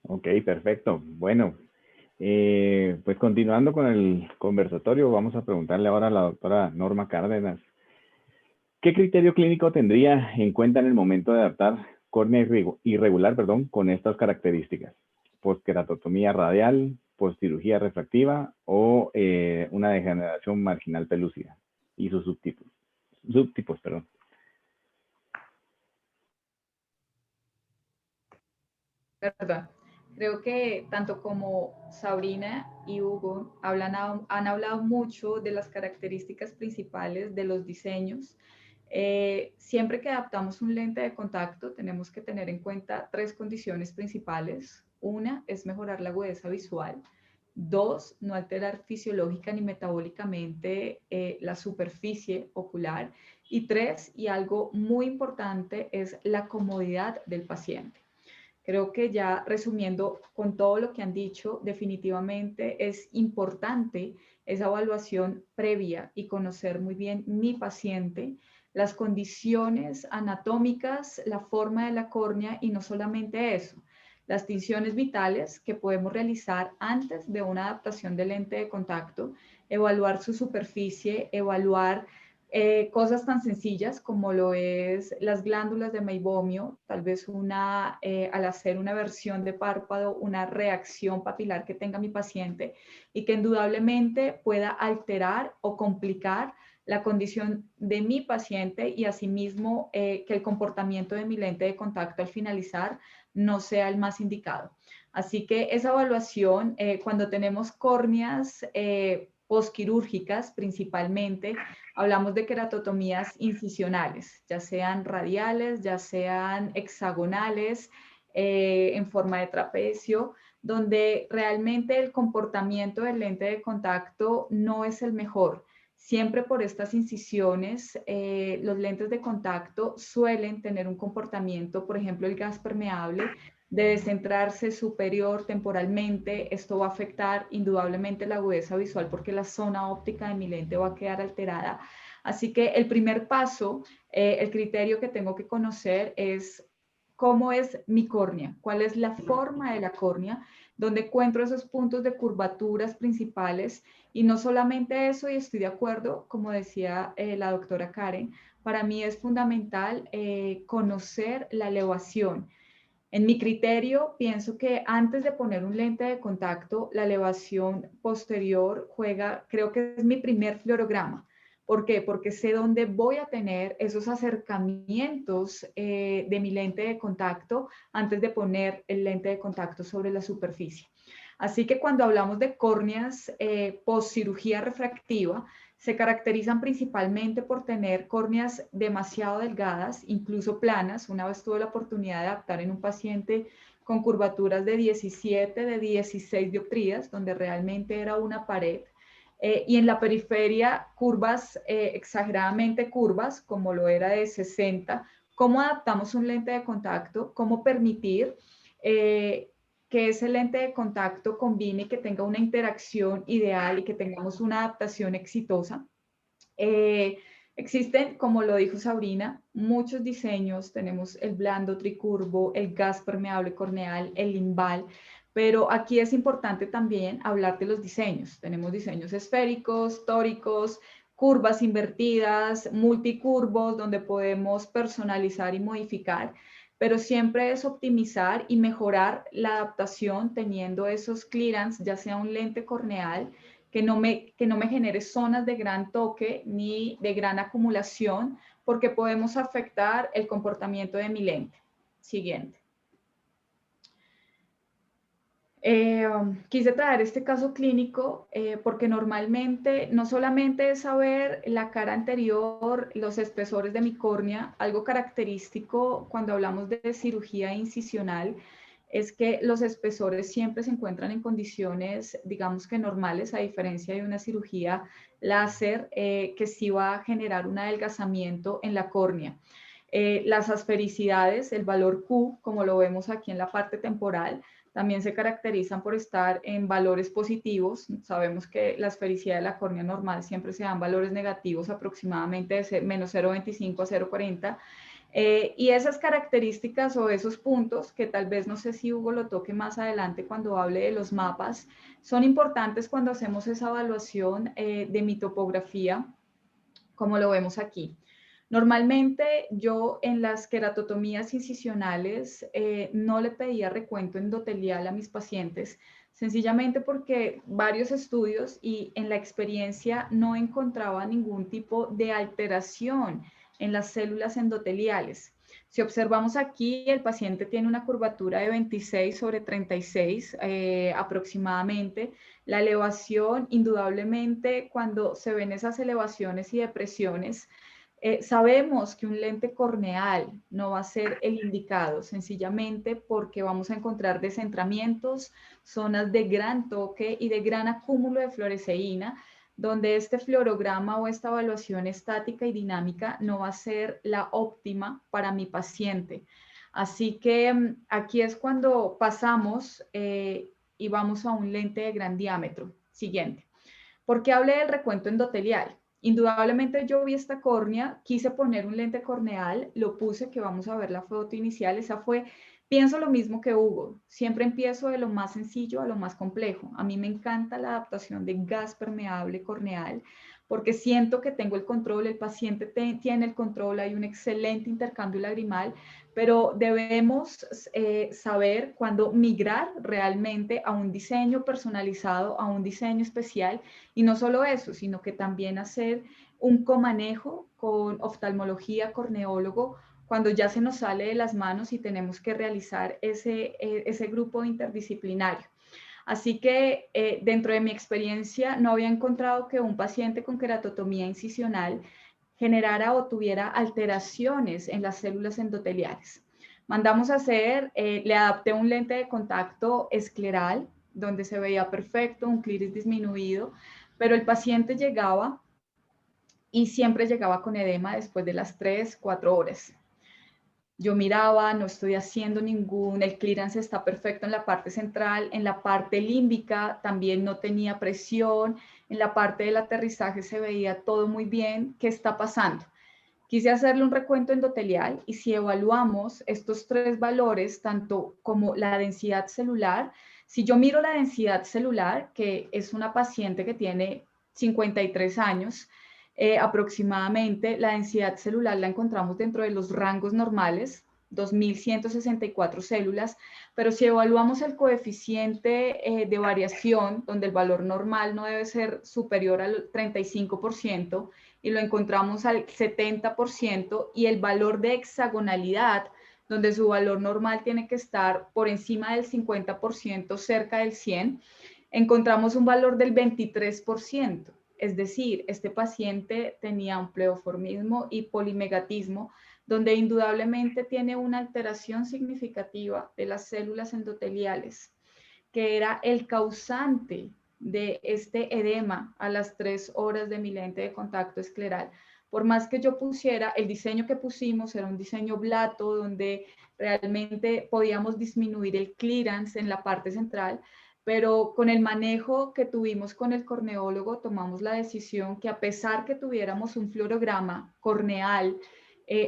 Speaker 1: Ok, perfecto. Bueno, pues continuando con el conversatorio, vamos a preguntarle ahora a la doctora Norma Cárdenas. ¿Qué criterio clínico tendría en cuenta en el momento de adaptar córnea irregular, con estas características? Postqueratotomía radial, postcirugía refractiva o una degeneración marginal pelúcida y sus subtipos, perdón.
Speaker 3: Perdón. Creo que tanto como Sabrina y Hugo han hablado mucho de las características principales de los diseños. Siempre que adaptamos un lente de contacto, tenemos que tener en cuenta 3 condiciones principales. Una es mejorar la agudeza visual. 2, no alterar fisiológica ni metabólicamente la superficie ocular. Y 3, y algo muy importante, es la comodidad del paciente. Creo que ya resumiendo con todo lo que han dicho, definitivamente es importante esa evaluación previa y conocer muy bien mi paciente, las condiciones anatómicas, la forma de la córnea y no solamente eso, las tinciones vitales que podemos realizar antes de una adaptación de lente de contacto, evaluar su superficie, evaluar cosas tan sencillas como lo es las glándulas de meibomio, tal vez al hacer una versión de párpado, una reacción papilar que tenga mi paciente y que indudablemente pueda alterar o complicar la condición de mi paciente y asimismo que el comportamiento de mi lente de contacto al finalizar no sea el más indicado. Así que esa evaluación, cuando tenemos córneas postquirúrgicas principalmente, hablamos de queratotomías incisionales, ya sean radiales, ya sean hexagonales, en forma de trapecio, donde realmente el comportamiento del lente de contacto no es el mejor. Siempre por estas incisiones, los lentes de contacto suelen tener un comportamiento, por ejemplo, el gas permeable, de descentrarse superior temporalmente. Esto va a afectar indudablemente la agudeza visual porque la zona óptica de mi lente va a quedar alterada. Así que el primer paso, el criterio que tengo que conocer es cómo es mi córnea, cuál es la forma de la córnea, donde encuentro esos puntos de curvaturas principales. Y no solamente eso, y estoy de acuerdo, como decía la doctora Karen, para mí es fundamental conocer la elevación. En mi criterio, pienso que antes de poner un lente de contacto, la elevación posterior juega, creo que es mi primer fluorograma. ¿Por qué? Porque sé dónde voy a tener esos acercamientos de mi lente de contacto antes de poner el lente de contacto sobre la superficie. Así que cuando hablamos de córneas post cirugía refractiva, se caracterizan principalmente por tener córneas demasiado delgadas, incluso planas. Una vez tuve la oportunidad de adaptar en un paciente con curvaturas de 17, de 16 dioptrías, donde realmente era una pared. Y en la periferia, curvas exageradamente curvas, como lo era de 60. ¿Cómo adaptamos un lente de contacto? ¿Cómo permitir que ese lente de contacto combine y que tenga una interacción ideal y que tengamos una adaptación exitosa. Existen, como lo dijo Sabrina, muchos diseños. Tenemos el blando tricurvo, el gas permeable corneal, el limbal, pero aquí es importante también hablar de los diseños. Tenemos diseños esféricos, tóricos, curvas invertidas, multicurvos, donde podemos personalizar y modificar, pero siempre es optimizar y mejorar la adaptación teniendo esos clearance, ya sea un lente corneal, que no me genere zonas de gran toque ni de gran acumulación, porque podemos afectar el comportamiento de mi lente. Siguiente. Quise traer este caso clínico porque normalmente no solamente es saber la cara anterior, los espesores de mi córnea, algo característico cuando hablamos de cirugía incisional, es que los espesores siempre se encuentran en condiciones, digamos que normales, a diferencia de una cirugía láser que sí va a generar un adelgazamiento en la córnea. Las asfericidades, el valor Q, como lo vemos aquí en la parte temporal, también se caracterizan por estar en valores positivos. Sabemos que la esfericidad de la córnea normal siempre se dan valores negativos, aproximadamente de menos 0,25 a 0,40. Y esas características o esos puntos, que tal vez no sé si Hugo lo toque más adelante cuando hable de los mapas, son importantes cuando hacemos esa evaluación de mi topografía, como lo vemos aquí. Normalmente yo en las queratotomías incisionales no le pedía recuento endotelial a mis pacientes, sencillamente porque varios estudios y en la experiencia no encontraba ningún tipo de alteración en las células endoteliales. Si observamos aquí, el paciente tiene una curvatura de 26/36 aproximadamente. La elevación, indudablemente, cuando se ven esas elevaciones y depresiones, sabemos que un lente corneal no va a ser el indicado, sencillamente porque vamos a encontrar descentramientos, zonas de gran toque y de gran acúmulo de fluoresceína, donde este fluorograma o esta evaluación estática y dinámica no va a ser la óptima para mi paciente. Así que aquí es cuando pasamos y vamos a un lente de gran diámetro. Siguiente. ¿Por qué hablé del recuento endotelial? Indudablemente yo vi esta córnea, quise poner un lente corneal, lo puse, que vamos a ver la foto inicial, esa fue, pienso lo mismo que Hugo, siempre empiezo de lo más sencillo a lo más complejo. A mí me encanta la adaptación de gas permeable corneal, porque siento que tengo el control, el paciente tiene el control, hay un excelente intercambio lagrimal, pero debemos saber cuándo migrar realmente a un diseño personalizado, a un diseño especial, y no solo eso, sino que también hacer un comanejo con oftalmología, corneólogo, cuando ya se nos sale de las manos y tenemos que realizar ese grupo interdisciplinario. Así que dentro de mi experiencia no había encontrado que un paciente con queratotomía incisional generara o tuviera alteraciones en las células endoteliales. Mandamos a hacer, le adapté un lente de contacto escleral, donde se veía perfecto, un clíris disminuido, pero el paciente llegaba y siempre llegaba con edema después de las 3-4 horas. Yo miraba, no estoy haciendo el clearance está perfecto en la parte central, en la parte límbica también no tenía presión, en la parte del aterrizaje se veía todo muy bien. ¿Qué está pasando? Quise hacerle un recuento endotelial y si evaluamos estos tres valores, tanto como la densidad celular, si yo miro la densidad celular, que es una paciente que tiene 53 años, aproximadamente, la densidad celular la encontramos dentro de los rangos normales, 2.164 células, pero si evaluamos el coeficiente de variación, donde el valor normal no debe ser superior al 35%, y lo encontramos al 70%, y el valor de hexagonalidad, donde su valor normal tiene que estar por encima del 50%, cerca del 100%, encontramos un valor del 23%. Es decir, este paciente tenía un pleoformismo y polimegatismo, donde indudablemente tiene una alteración significativa de las células endoteliales, que era el causante de este edema a las 3 horas de mi lente de contacto escleral. por más que yo pusiera, el diseño que pusimos era un diseño blato donde realmente podíamos disminuir el clearance en la parte central, pero con el manejo que tuvimos con el corneólogo tomamos la decisión que a pesar que tuviéramos un fluorograma corneal,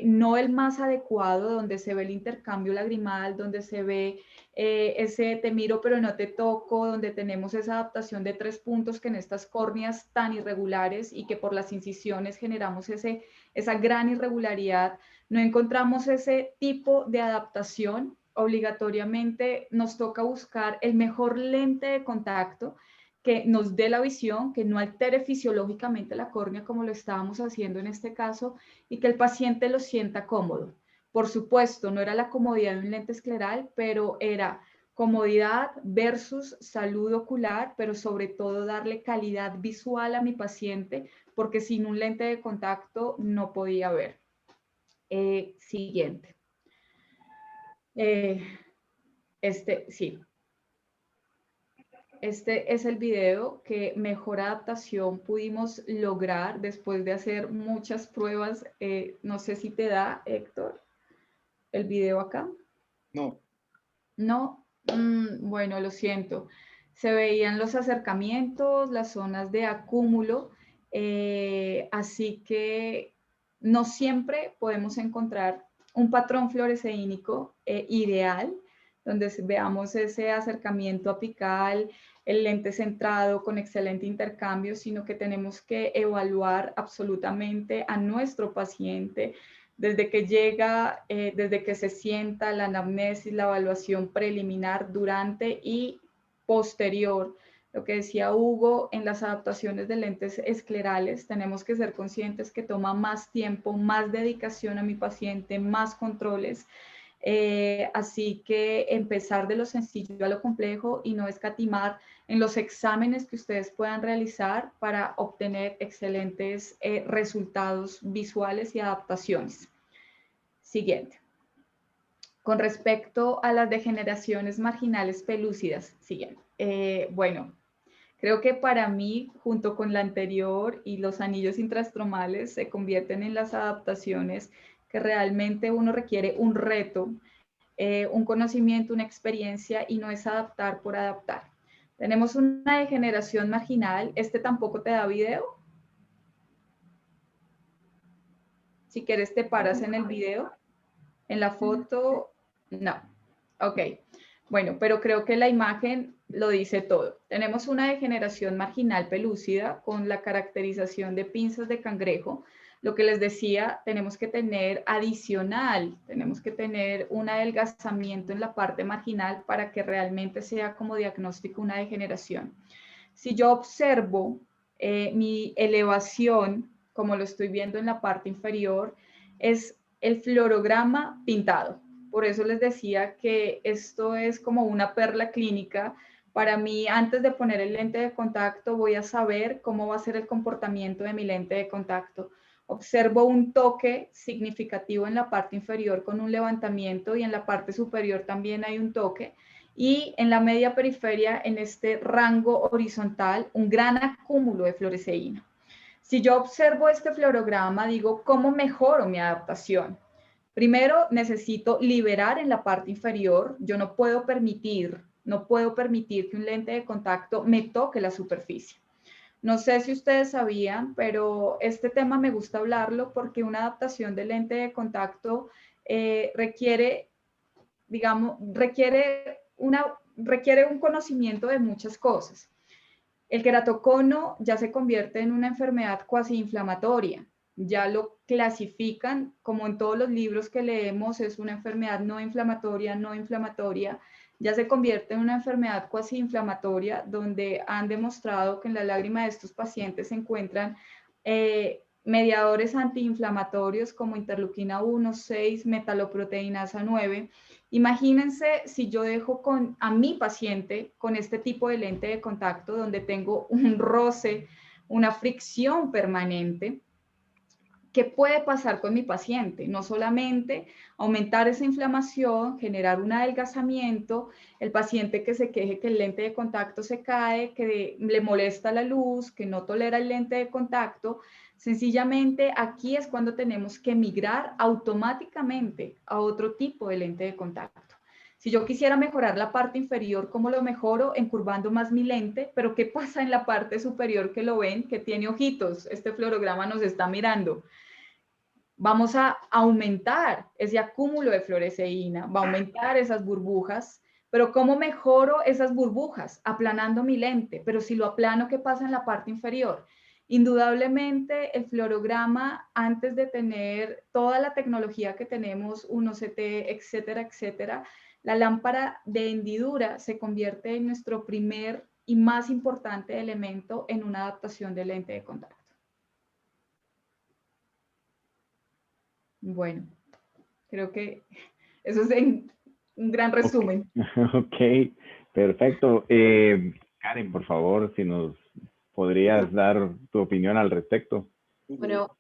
Speaker 3: no el más adecuado, donde se ve el intercambio lagrimal, donde se ve ese te miro pero no te toco, donde tenemos esa adaptación de 3 puntos que en estas córneas tan irregulares y que por las incisiones generamos esa gran irregularidad, no encontramos ese tipo de adaptación. Obligatoriamente nos toca buscar el mejor lente de contacto que nos dé la visión, que no altere fisiológicamente la córnea como lo estábamos haciendo en este caso y que el paciente lo sienta cómodo. Por supuesto, no era la comodidad de un lente escleral, pero era comodidad versus salud ocular, pero sobre todo darle calidad visual a mi paciente, porque sin un lente de contacto no podía ver. Siguiente. Sí. Este es el video que mejor adaptación pudimos lograr después de hacer muchas pruebas. No sé si te da, Héctor, el video acá.
Speaker 2: No.
Speaker 3: No, bueno, lo siento. Se veían los acercamientos, las zonas de acúmulo, así que no siempre podemos encontrar un patrón fluoresceínico ideal, donde veamos ese acercamiento apical, el lente centrado con excelente intercambio, sino que tenemos que evaluar absolutamente a nuestro paciente desde que llega, desde que se sienta, la anamnesis, la evaluación preliminar, durante y posterior. Lo que decía Hugo, en las adaptaciones de lentes esclerales tenemos que ser conscientes que toma más tiempo, más dedicación a mi paciente, más controles. Así que empezar de lo sencillo a lo complejo y no escatimar en los exámenes que ustedes puedan realizar para obtener excelentes resultados visuales y adaptaciones. Siguiente. Con respecto a las degeneraciones marginales pelúcidas, siguiente. Bueno, creo que para mí, junto con la anterior y los anillos intrastromales, se convierten en las adaptaciones que realmente uno requiere un reto, un conocimiento, una experiencia y no es adaptar por adaptar. Tenemos una degeneración marginal. Este tampoco te da video. Si quieres te paras en el video. En la foto, no. Ok. Bueno, pero creo que la imagen lo dice todo. Tenemos una degeneración marginal pelúcida con la caracterización de pinzas de cangrejo. Lo que les decía, tenemos que tener adicional, tenemos que tener un adelgazamiento en la parte marginal para que realmente sea como diagnóstico una degeneración. Si yo observo mi elevación, como lo estoy viendo en la parte inferior, es el fluorograma pintado. Por eso les decía que esto es como una perla clínica. Para mí, antes de poner el lente de contacto, voy a saber cómo va a ser el comportamiento de mi lente de contacto. Observo un toque significativo en la parte inferior con un levantamiento y en la parte superior también hay un toque. Y en la media periferia, en este rango horizontal, un gran acúmulo de fluoresceína. Si yo observo este fluorograma, digo, ¿cómo mejoro mi adaptación? Primero, necesito liberar en la parte inferior. Yo no puedo permitir que un lente de contacto me toque la superficie. No sé si ustedes sabían, pero este tema me gusta hablarlo porque una adaptación de lente de contacto requiere un conocimiento de muchas cosas. El queratocono ya se convierte en una enfermedad cuasi inflamatoria. Ya lo clasifican, como en todos los libros que leemos, es una enfermedad no inflamatoria. Ya se convierte en una enfermedad cuasi inflamatoria, donde han demostrado que en la lágrima de estos pacientes se encuentran mediadores antiinflamatorios como interleuquina 1, 6, metaloproteinasa 9. Imagínense si yo dejo a mi paciente con este tipo de lente de contacto donde tengo un roce, una fricción permanente. ¿qué puede pasar con mi paciente? No solamente aumentar esa inflamación, generar un adelgazamiento, el paciente que se queje que el lente de contacto se cae, que le molesta la luz, que no tolera el lente de contacto. Sencillamente aquí es cuando tenemos que migrar automáticamente a otro tipo de lente de contacto. Si yo quisiera mejorar la parte inferior, ¿cómo lo mejoro? Encurvando más mi lente, pero ¿qué pasa en la parte superior que lo ven? Que tiene ojitos, este fluorograma nos está mirando. Vamos a aumentar ese acúmulo de fluoresceína, va a aumentar esas burbujas, pero ¿cómo mejoro esas burbujas? Aplanando mi lente, pero si lo aplano, ¿qué pasa en la parte inferior? Indudablemente el fluorograma, antes de tener toda la tecnología que tenemos, 1CT, etcétera, etcétera, la lámpara de hendidura se convierte en nuestro primer y más importante elemento en una adaptación de lente de contacto. Bueno, creo que eso es un gran resumen.
Speaker 1: Ok, perfecto. Karen, por favor, si nos podrías dar tu opinión al respecto.
Speaker 6: Bueno,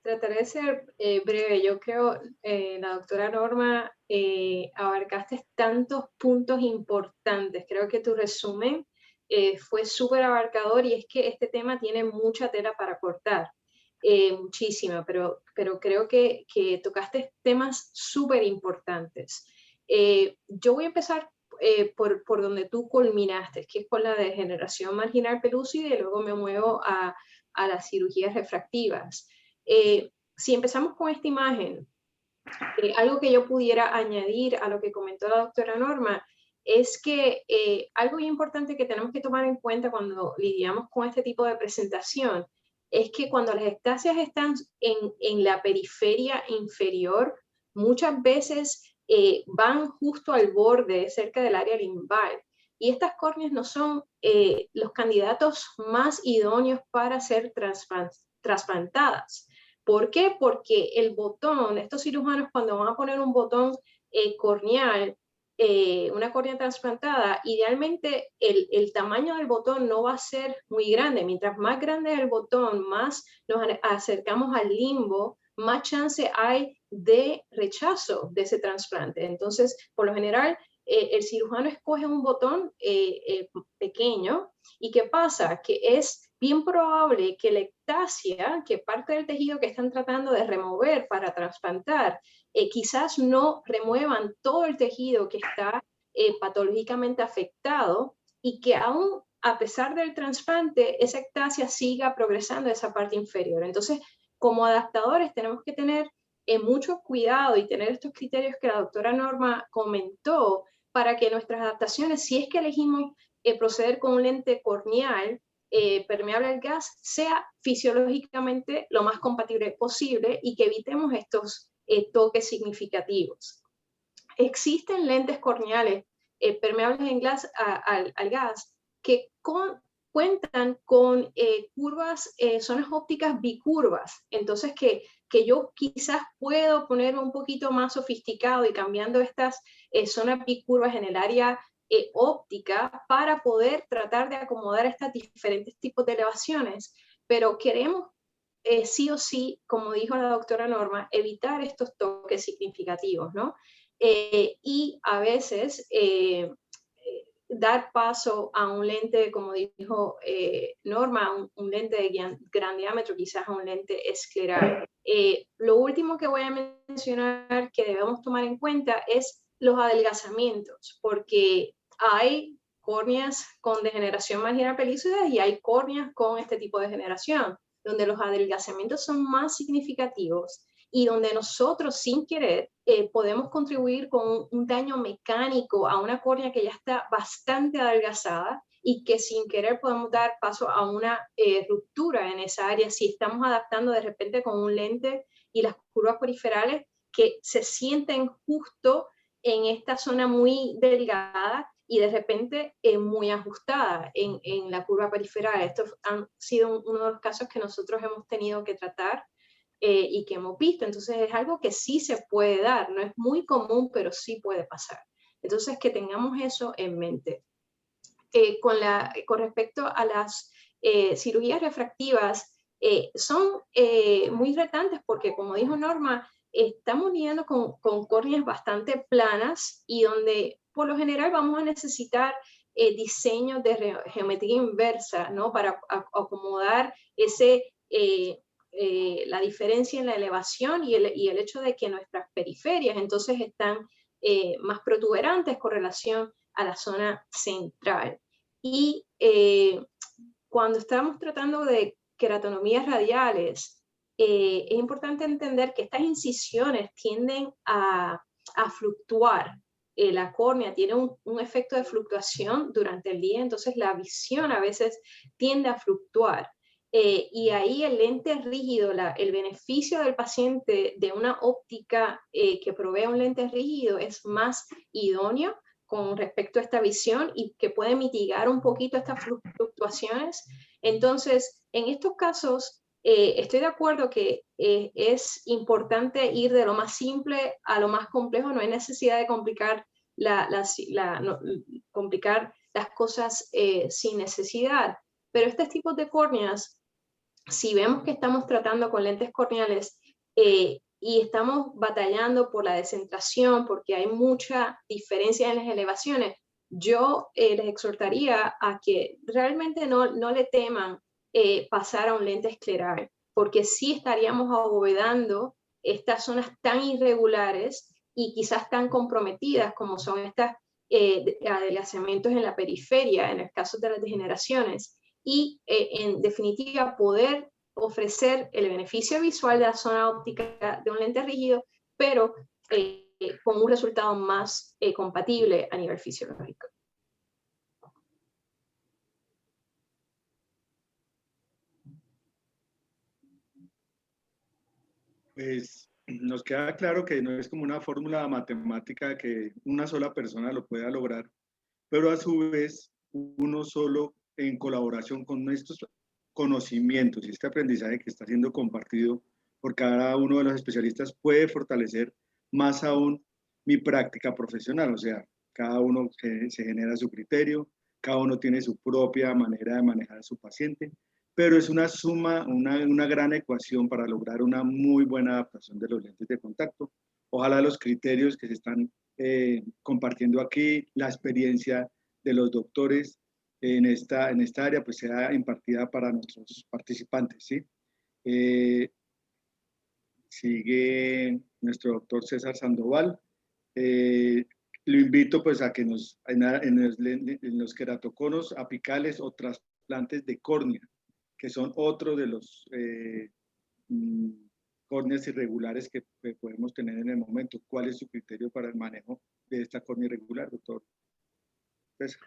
Speaker 6: trataré de ser breve. Yo creo, la doctora Norma, abarcaste tantos puntos importantes. Creo que tu resumen fue súper abarcador, y es que este tema tiene mucha tela para cortar, muchísima, pero creo que tocaste temas súper importantes. Yo voy a empezar por donde tú culminaste, que es con la degeneración marginal pelúcida, y luego me muevo a las cirugías refractivas. Si empezamos con esta imagen, algo que yo pudiera añadir a lo que comentó la doctora Norma es que algo importante que tenemos que tomar en cuenta cuando lidiamos con este tipo de presentación es que cuando las ectasias están en la periferia inferior, muchas veces van justo al borde, cerca del área limbal. Y estas córneas no son los candidatos más idóneos para ser trasplantadas. ¿Por qué? Porque el botón, estos cirujanos cuando van a poner un botón corneal, una córnea trasplantada, idealmente el tamaño del botón no va a ser muy grande. Mientras más grande es el botón, más nos acercamos al limbo, más chance hay de rechazo de ese trasplante. Entonces, por lo general, el cirujano escoge un botón pequeño. ¿Y qué pasa? Que es bien probable que la ectasia, que parte del tejido que están tratando de remover para trasplantar, quizás no remuevan todo el tejido que está patológicamente afectado, y que aún a pesar del trasplante, esa ectasia siga progresando esa parte inferior. Entonces, como adaptadores tenemos que tener mucho cuidado y tener estos criterios que la doctora Norma comentó, para que nuestras adaptaciones, si es que elegimos proceder con un lente corneal permeable al gas, sea fisiológicamente lo más compatible posible y que evitemos estos toques significativos. Existen lentes corneales permeables en al gas que cuentan con curvas, zonas ópticas bicurvas. Entonces, que yo quizás puedo poner un poquito más sofisticado y cambiando estas zonas bicurvas en el área óptica para poder tratar de acomodar estos diferentes tipos de elevaciones, pero queremos sí o sí, como dijo la doctora Norma, evitar estos toques significativos, ¿no? Y a veces dar paso a un lente, como dijo Norma, un lente de gran diámetro, quizás a un lente escleral. Lo último que voy a mencionar que debemos tomar en cuenta es los adelgazamientos, porque hay córneas con degeneración marginal pelúcida y hay córneas con este tipo de degeneración, donde los adelgazamientos son más significativos y donde nosotros sin querer podemos contribuir con un daño mecánico a una córnea que ya está bastante adelgazada y que sin querer podemos dar paso a una ruptura en esa área si estamos adaptando de repente con un lente y las curvas periferales que se sienten justo en esta zona muy delgada y de repente muy ajustada en la curva periferal. Estos han sido uno de los casos que nosotros hemos tenido que tratar y que hemos visto. Entonces es algo que sí se puede dar, no es muy común, pero sí puede pasar. Entonces que tengamos eso en mente. Con respecto a las cirugías refractivas, son muy retantes porque, como dijo Norma, estamos lidiando con córneas bastante planas y donde por lo general vamos a necesitar diseños de geometría inversa, ¿no? Para acomodar la diferencia en la elevación y el hecho de que nuestras periferias entonces están más protuberantes con relación a la zona central. Y cuando estamos tratando de queratonomías radiales, es importante entender que estas incisiones tienden a fluctuar. La córnea tiene un efecto de fluctuación durante el día, entonces la visión a veces tiende a fluctuar. Y ahí el lente rígido, el beneficio del paciente de una óptica que provee un lente rígido es más idóneo con respecto a esta visión y que puede mitigar un poquito estas fluctuaciones. Entonces, en estos casos, estoy de acuerdo que es importante ir de lo más simple a lo más complejo. No hay necesidad de complicar, complicar las cosas sin necesidad. Pero estos tipos de córneas, si vemos que estamos tratando con lentes corneales y estamos batallando por la descentración, porque hay mucha diferencia en las elevaciones, yo les exhortaría a que realmente no le teman pasar a un lente escleral, porque sí estaríamos abovedando estas zonas tan irregulares y quizás tan comprometidas como son estas adelgazamientos en la periferia, en el caso de las degeneraciones, y en definitiva poder ofrecer el beneficio visual de la zona óptica de un lente rígido, pero con un resultado más compatible a nivel fisiológico.
Speaker 2: Pues nos queda claro que no es como una fórmula matemática que una sola persona lo pueda lograr, pero a su vez uno solo en colaboración con estos conocimientos y este aprendizaje que está siendo compartido por cada uno de los especialistas puede fortalecer más aún mi práctica profesional. O sea, cada uno se genera su criterio, cada uno tiene su propia manera de manejar a su paciente, pero es una suma, una gran ecuación para lograr una muy buena adaptación de los lentes de contacto. Ojalá los criterios que se están compartiendo aquí, la experiencia de los doctores en esta área, pues sea impartida para nuestros participantes, ¿sí? Sigue nuestro doctor César Sandoval. Lo invito pues a que en los queratoconos apicales o trasplantes de córnea, que son otro de los córneas irregulares que podemos tener en el momento. ¿Cuál es su criterio para el manejo de esta córnea irregular, doctor? Pues,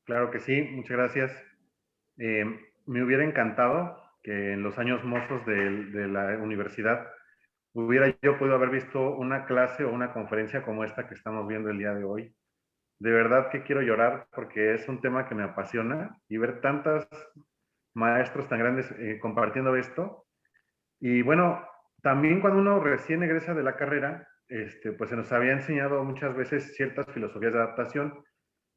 Speaker 5: Claro que sí, muchas gracias. Me hubiera encantado que en los años mozos de la universidad hubiera yo podido haber visto una clase o una conferencia como esta que estamos viendo el día de hoy. De verdad que quiero llorar porque es un tema que me apasiona y ver tantos maestros tan grandes compartiendo esto. Y bueno, también cuando uno recién egresa de la carrera, pues se nos había enseñado muchas veces ciertas filosofías de adaptación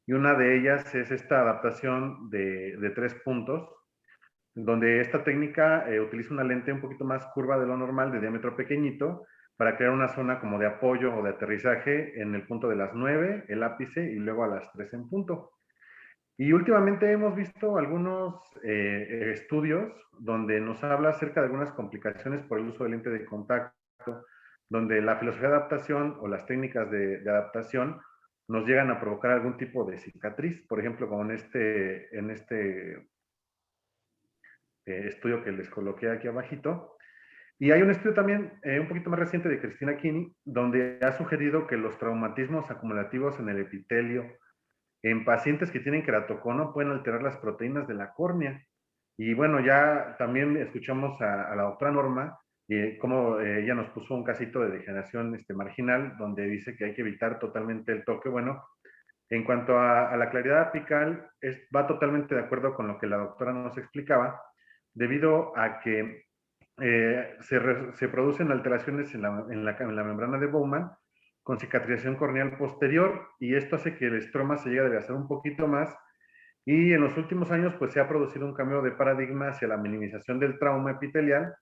Speaker 5: y una de ellas es esta adaptación de 3 puntos, donde esta técnica utiliza una lente un poquito más curva de lo normal, de diámetro pequeñito, para crear una zona como de apoyo o de aterrizaje en el punto de las 9, el ápice, y luego a las 3 en punto. Y últimamente hemos visto algunos estudios donde nos habla acerca de algunas complicaciones por el uso de lente de contacto, donde la filosofía de adaptación o las técnicas de adaptación nos llegan a provocar algún tipo de cicatriz, por ejemplo, como en este estudio que les coloqué aquí abajito. Y hay un estudio también un poquito más reciente de Cristina Kini, donde ha sugerido que los traumatismos acumulativos en el epitelio en pacientes que tienen queratocono pueden alterar las proteínas de la córnea. Y bueno, ya también escuchamos a la doctora Norma, cómo ella nos puso un casito de degeneración marginal, donde dice que hay que evitar totalmente el toque. Bueno, en cuanto a la claridad apical, va totalmente de acuerdo con lo que la doctora nos explicaba, debido a que se producen alteraciones en la membrana de Bowman con cicatrización corneal posterior, y esto hace que el estroma se llegue a adelgazar un poquito más, Y en los últimos años, pues se ha producido un cambio de paradigma hacia la minimización del trauma epitelial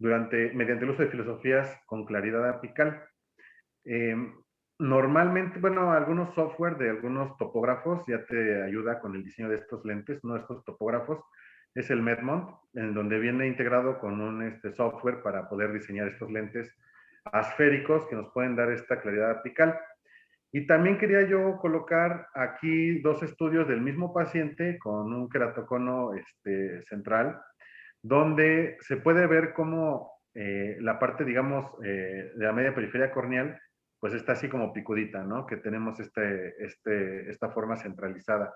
Speaker 5: mediante el uso de filosofías con claridad apical. Normalmente, bueno, algunos software de algunos topógrafos ya te ayuda con el diseño de estos lentes. Uno de estos topógrafos es el Medmont, en donde viene integrado con un software para poder diseñar estos lentes asféricos que nos pueden dar esta claridad apical. Y también quería yo colocar aquí dos estudios del mismo paciente con un queratocono central, donde se puede ver cómo la parte, digamos, de la media periferia corneal, pues está así como picudita, ¿no? Que tenemos esta forma centralizada.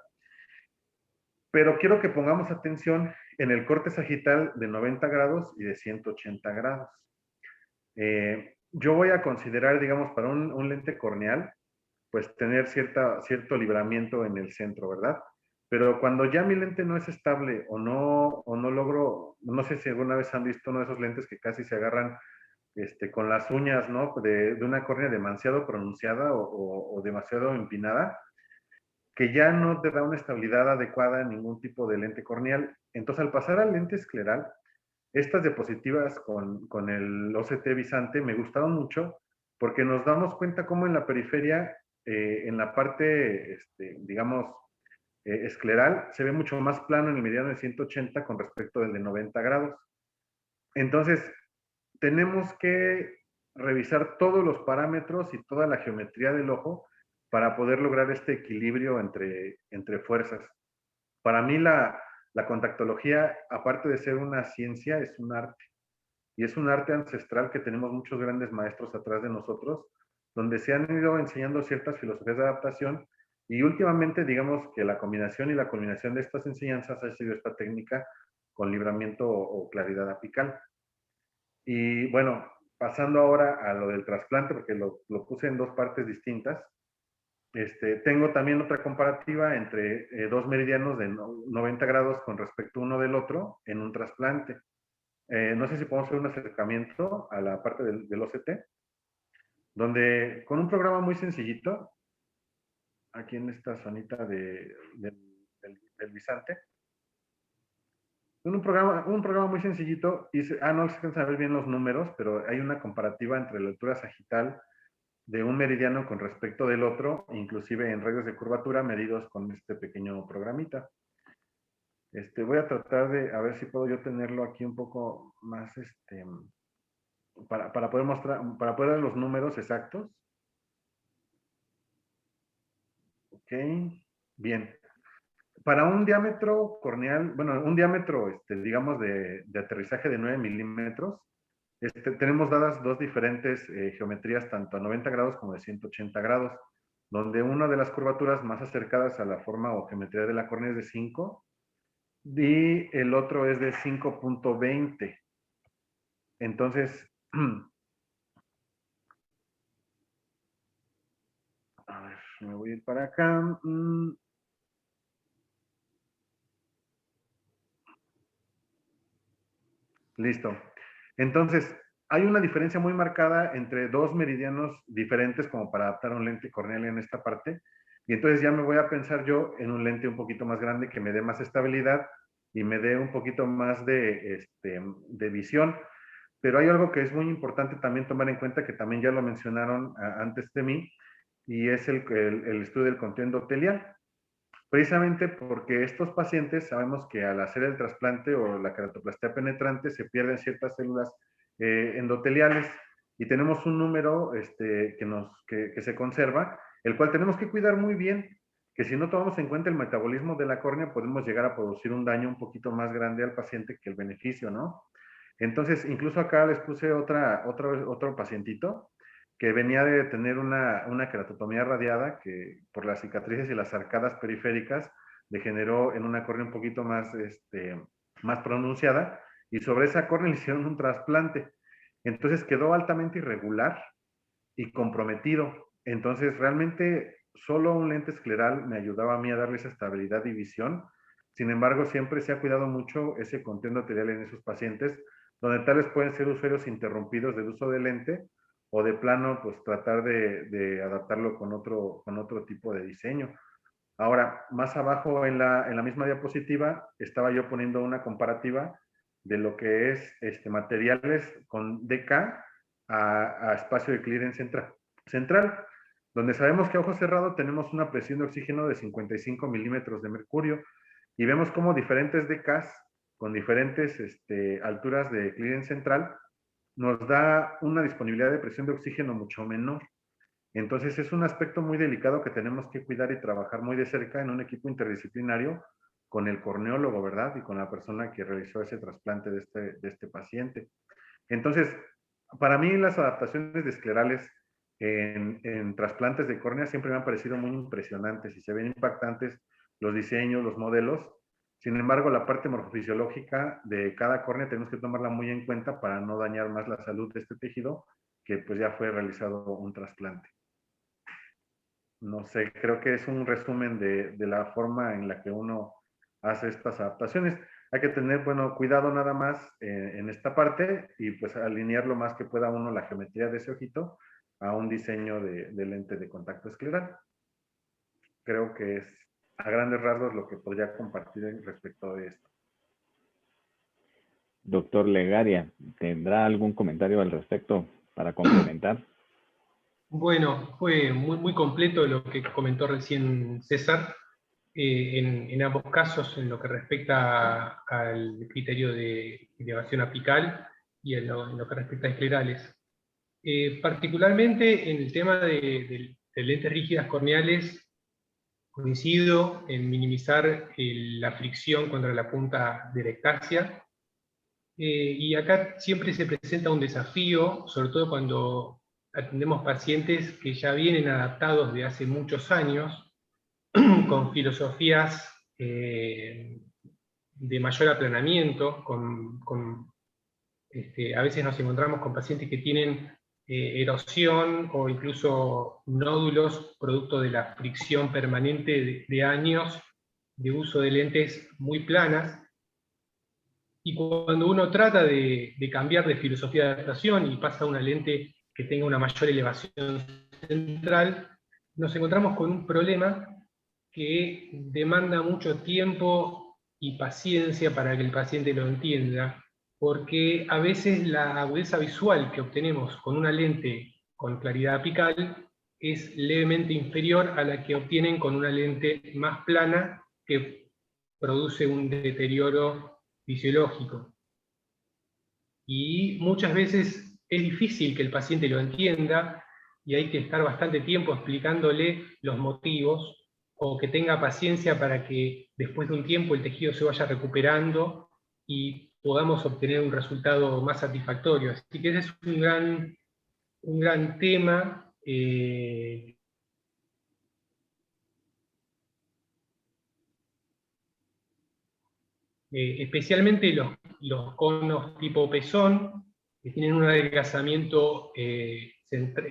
Speaker 5: Pero quiero que pongamos atención en el corte sagital de 90 grados y de 180 grados. Yo voy a considerar, digamos, para un lente corneal, pues tener cierto libramiento en el centro, ¿verdad? Pero cuando ya mi lente no es estable o no logro, no sé si alguna vez han visto uno de esos lentes que casi se agarran con las uñas, ¿no? De una córnea demasiado pronunciada o demasiado empinada, que ya no te da una estabilidad adecuada en ningún tipo de lente corneal. Entonces, al pasar al lente escleral, estas diapositivas con el OCT Visante me gustaron mucho porque nos damos cuenta cómo en la periferia, en la parte, digamos, escleral, se ve mucho más plano en el mediano de 180 con respecto del de 90 grados. Entonces, tenemos que revisar todos los parámetros y toda la geometría del ojo para poder lograr este equilibrio entre fuerzas. Para mí la contactología, aparte de ser una ciencia, es un arte. Y es un arte ancestral que tenemos muchos grandes maestros atrás de nosotros, donde se han ido enseñando ciertas filosofías de adaptación y últimamente digamos que la combinación y la culminación de estas enseñanzas ha sido esta técnica con libramiento o claridad apical. Y bueno, pasando ahora a lo del trasplante, porque lo puse en dos partes distintas, tengo también otra comparativa entre dos meridianos de 90 grados con respecto uno del otro en un trasplante. No sé si podemos hacer un acercamiento a la parte del OCT, donde con un programa muy sencillito, aquí en esta zonita del Visante, un programa muy sencillito, no se alcanzan a ver bien los números, pero hay una comparativa entre la altura sagital de un meridiano con respecto del otro, inclusive en radios de curvatura medidos con este pequeño programita. Voy a tratar de, a ver si puedo yo tenerlo aquí un poco más, para poder mostrar, para poder dar los números exactos. Ok, bien. Para un diámetro corneal, bueno, un diámetro, digamos, de aterrizaje de 9 milímetros, tenemos dadas dos diferentes geometrías, tanto a 90 grados como de 180 grados, donde una de las curvaturas más acercadas a la forma o geometría de la córnea es de 5 y el otro es de 5.20. Entonces, a ver, me voy a ir para acá. Listo. Entonces, hay una diferencia muy marcada entre dos meridianos diferentes como para adaptar un lente corneal en esta parte. Y entonces ya me voy a pensar yo en un lente un poquito más grande que me dé más estabilidad y me dé un poquito más de visión. Pero hay algo que es muy importante también tomar en cuenta, que también ya lo mencionaron antes de mí, y es el estudio del conteo endotelial. Precisamente porque estos pacientes sabemos que al hacer el trasplante o la queratoplastia penetrante se pierden ciertas células endoteliales y tenemos un número que se conserva, el cual tenemos que cuidar muy bien, que si no tomamos en cuenta el metabolismo de la córnea podemos llegar a producir un daño un poquito más grande al paciente que el beneficio, ¿no? Entonces, incluso acá les puse otro pacientito que venía de tener una queratotomía radiada que por las cicatrices y las arcadas periféricas degeneró en una córnea un poquito más pronunciada y sobre esa córnea le hicieron un trasplante. Entonces quedó altamente irregular y comprometido. Entonces realmente solo un lente escleral me ayudaba a mí a darle esa estabilidad y visión. Sin embargo, siempre se ha cuidado mucho ese conteo endotelial en esos pacientes, donde tales pueden ser usuarios interrumpidos del uso de lente o de plano, pues tratar de adaptarlo con otro tipo de diseño. Ahora, más abajo en la misma diapositiva, estaba yo poniendo una comparativa de lo que es materiales con DK a espacio de clearance central, donde sabemos que a ojo cerrado tenemos una presión de oxígeno de 55 milímetros de mercurio, y vemos como diferentes DKs con diferentes alturas de clearance central nos da una disponibilidad de presión de oxígeno mucho menor. Entonces es un aspecto muy delicado que tenemos que cuidar y trabajar muy de cerca en un equipo interdisciplinario con el corneólogo, ¿verdad? Y con la persona que realizó ese trasplante de este paciente. Entonces, para mí las adaptaciones de esclerales en trasplantes de córnea siempre me han parecido muy impresionantes y se ven impactantes los diseños, los modelos. Sin embargo, la parte morfofisiológica de cada córnea tenemos que tomarla muy en cuenta para no dañar más la salud de este tejido que pues ya fue realizado un trasplante. No sé, creo que es un resumen de la forma en la que uno hace estas adaptaciones. Hay que tener, bueno, cuidado nada más en esta parte y pues alinear lo más que pueda uno la geometría de ese ojito a un diseño de lente de contacto escleral. Creo que es a grandes rasgos lo que podría compartir respecto de esto.
Speaker 1: Doctor Legaria, ¿tendrá algún comentario al respecto para complementar?
Speaker 4: Bueno, fue muy completo lo que comentó recién César, en ambos casos, en lo que respecta al criterio de elevación apical y en lo que respecta a esclerales. Particularmente en el tema de lentes rígidas corneales, coincido en minimizar la fricción contra la punta de la ectasia, y acá siempre se presenta un desafío, sobre todo cuando atendemos pacientes que ya vienen adaptados de hace muchos años, con filosofías de mayor aplanamiento, a veces nos encontramos con pacientes que tienen erosión o incluso nódulos producto de la fricción permanente de años de uso de lentes muy planas. Y cuando uno trata de cambiar de filosofía de adaptación y pasa a una lente que tenga una mayor elevación central, nos encontramos con un problema que demanda mucho tiempo y paciencia para que el paciente lo entienda, porque a veces la agudeza visual que obtenemos con una lente con claridad apical es levemente inferior a la que obtienen con una lente más plana que produce un deterioro fisiológico. Y muchas veces es difícil que el paciente lo entienda y hay que estar bastante tiempo explicándole los motivos, o que tenga paciencia para que después de un tiempo el tejido se vaya recuperando y podamos obtener un resultado más satisfactorio. Así que ese es un gran tema especialmente los conos tipo pezón, que tienen un adelgazamiento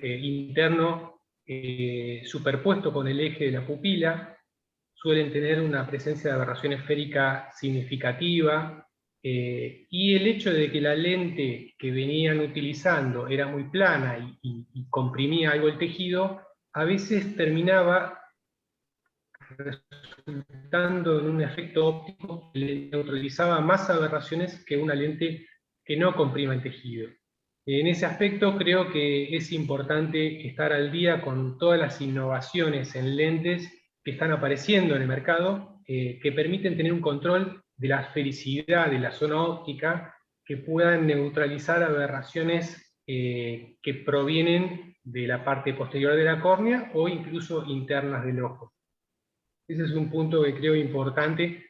Speaker 4: interno superpuesto con el eje de la pupila, suelen tener una presencia de aberración esférica significativa, y el hecho de que la lente que venían utilizando era muy plana y comprimía algo el tejido, a veces terminaba resultando en un efecto óptico que le neutralizaba más aberraciones que una lente que no comprima el tejido. En ese aspecto creo que es importante estar al día con todas las innovaciones en lentes que están apareciendo en el mercado, que permiten tener un control de la esfericidad de la zona óptica, que puedan neutralizar aberraciones que provienen de la parte posterior de la córnea o incluso internas del ojo. Ese es un punto que creo importante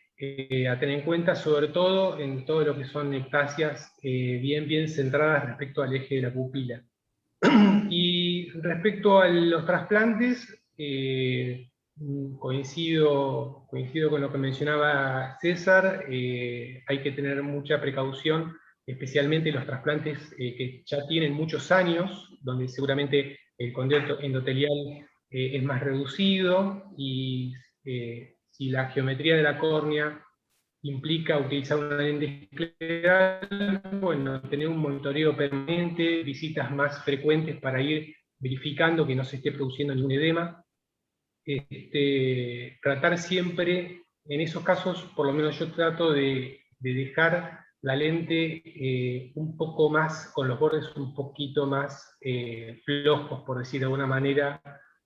Speaker 4: a tener en cuenta, sobre todo en todo lo que son ectasias bien centradas respecto al eje de la pupila. Y respecto a los trasplantes, coincido con lo que mencionaba César. Hay que tener mucha precaución, especialmente los trasplantes que ya tienen muchos años, donde seguramente el condilo endotelial es más reducido, y si la geometría de la córnea implica utilizar una lente escleral, bueno, tener un monitoreo permanente, visitas más frecuentes para ir verificando que no se esté produciendo ningún edema. tratar siempre, en esos casos, por lo menos yo trato de dejar la lente un poco más, con los bordes un poquito más flojos, por decir de alguna manera,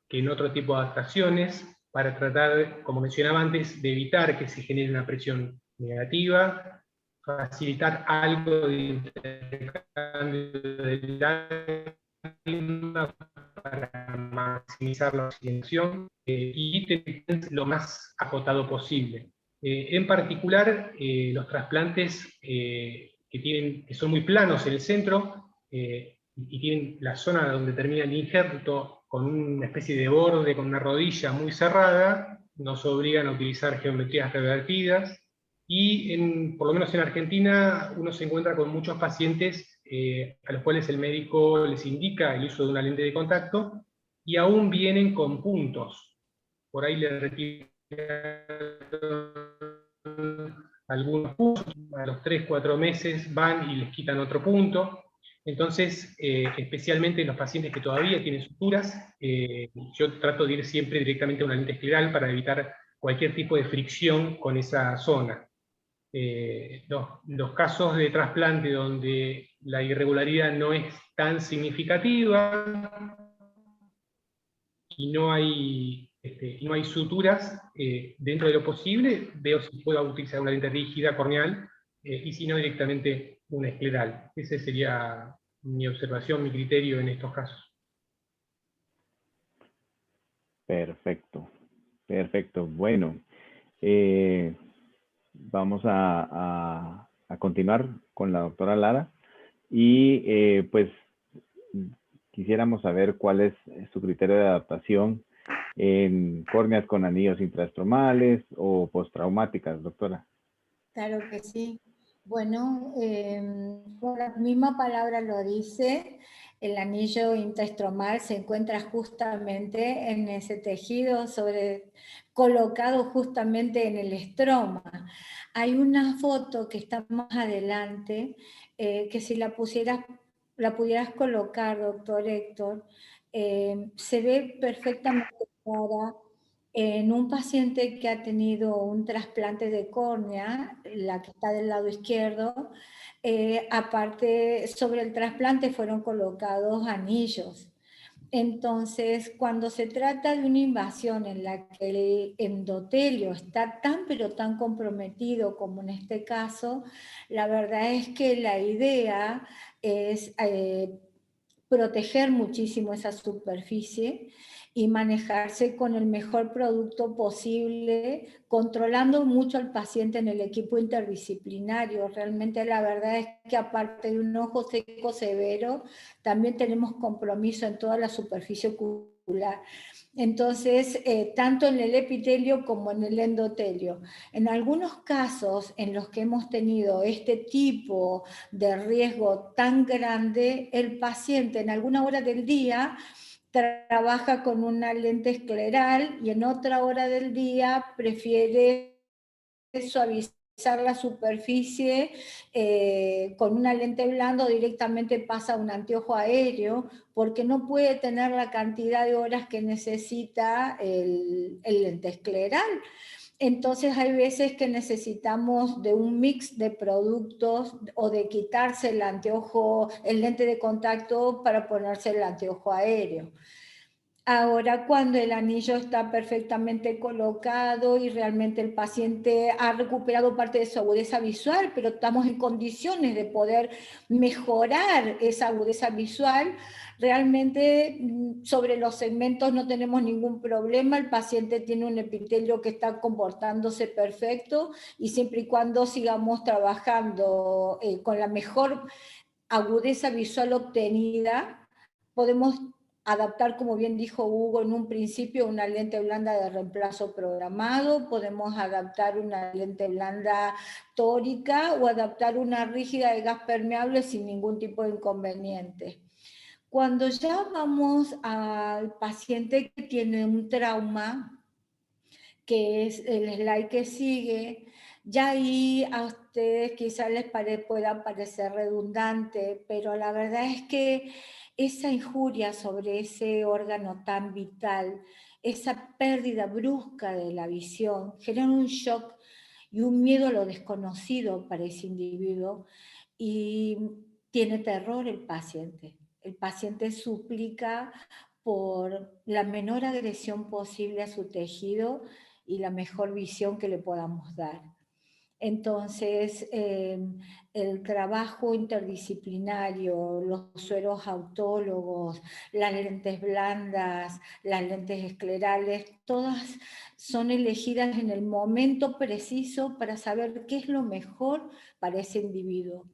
Speaker 4: que en otro tipo de adaptaciones, para tratar, como mencionaba antes, de evitar que se genere una presión negativa, facilitar algo de intercambio de lágrima para maximizar la oxigenación y tener lo más acotado posible. En particular, los trasplantes que son muy planos en el centro y tienen la zona donde termina el injerto con una especie de borde, con una rodilla muy cerrada, nos obligan a utilizar geometrías revertidas, y por lo menos en Argentina uno se encuentra con muchos pacientes a los cuales el médico les indica el uso de una lente de contacto y aún vienen con puntos. Por ahí le retiran algunos puntos, a los 3-4 meses van y les quitan otro punto. Entonces, especialmente en los pacientes que todavía tienen suturas, yo trato de ir siempre directamente a una lente escleral para evitar cualquier tipo de fricción con esa zona. Los casos de trasplante donde la irregularidad no es tan significativa y no hay suturas, dentro de lo posible, veo si puedo utilizar una lente rígida corneal y si no directamente una escleral. Esa sería mi observación, mi criterio en estos casos.
Speaker 1: Perfecto, perfecto. Bueno, vamos a continuar con la doctora Lara y pues quisiéramos saber cuál es su criterio de adaptación en córneas con anillos intraestromales o postraumáticas, doctora.
Speaker 7: Claro que sí. Bueno, como la misma palabra lo dice, el anillo intraestromal se encuentra justamente en ese tejido colocado justamente en el estroma. Hay una foto que está más adelante, que si la pudieras colocar, doctor Héctor, se ve perfectamente clara en un paciente que ha tenido un trasplante de córnea, la que está del lado izquierdo. Aparte, sobre el trasplante fueron colocados anillos. Entonces, cuando se trata de una invasión en la que el endotelio está tan pero tan comprometido como en este caso, la verdad es que la idea es proteger muchísimo esa superficie y manejarse con el mejor producto posible, controlando mucho al paciente en el equipo interdisciplinario. Realmente la verdad es que aparte de un ojo seco severo, también tenemos compromiso en toda la superficie ocular. Entonces, tanto en el epitelio como en el endotelio. En algunos casos en los que hemos tenido este tipo de riesgo tan grande, el paciente en alguna hora del día trabaja con una lente escleral y en otra hora del día prefiere suavizar la superficie con una lente blanda, o directamente pasa a un anteojo aéreo, porque no puede tener la cantidad de horas que necesita el lente escleral. Entonces hay veces que necesitamos de un mix de productos o de quitarse el anteojo, el lente de contacto para ponerse el anteojo aéreo. Ahora, cuando el anillo está perfectamente colocado y realmente el paciente ha recuperado parte de su agudeza visual, pero estamos en condiciones de poder mejorar esa agudeza visual, realmente sobre los segmentos no tenemos ningún problema. El paciente tiene un epitelio que está comportándose perfecto y siempre y cuando sigamos trabajando con la mejor agudeza visual obtenida, podemos adaptar, como bien dijo Hugo en un principio, una lente blanda de reemplazo programado, podemos adaptar una lente blanda tórica o adaptar una rígida de gas permeable sin ningún tipo de inconveniente. Cuando ya vamos al paciente que tiene un trauma, que es el slide que sigue, ya ahí a ustedes quizás les pueda parecer redundante, pero la verdad es que esa injuria sobre ese órgano tan vital esa pérdida brusca de la visión genera un shock y un miedo a lo desconocido para ese individuo, y tiene terror el paciente. El paciente suplica por la menor agresión posible a su tejido y la mejor visión que le podamos dar. Entonces, el trabajo interdisciplinario, los sueros autólogos, las lentes blandas, las lentes esclerales, todas son elegidas en el momento preciso para saber qué es lo mejor para ese individuo.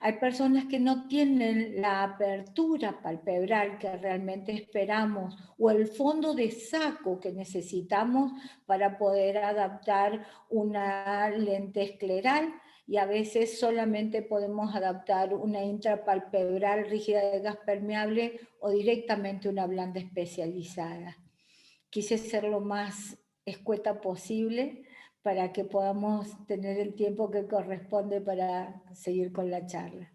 Speaker 7: Hay personas que no tienen la apertura palpebral que realmente esperamos o el fondo de saco que necesitamos para poder adaptar una lente escleral, y a veces solamente podemos adaptar una intrapalpebral rígida de gas permeable o directamente una blanda especializada. Quise ser lo más escueta posible para que podamos tener el tiempo que corresponde para seguir con la charla.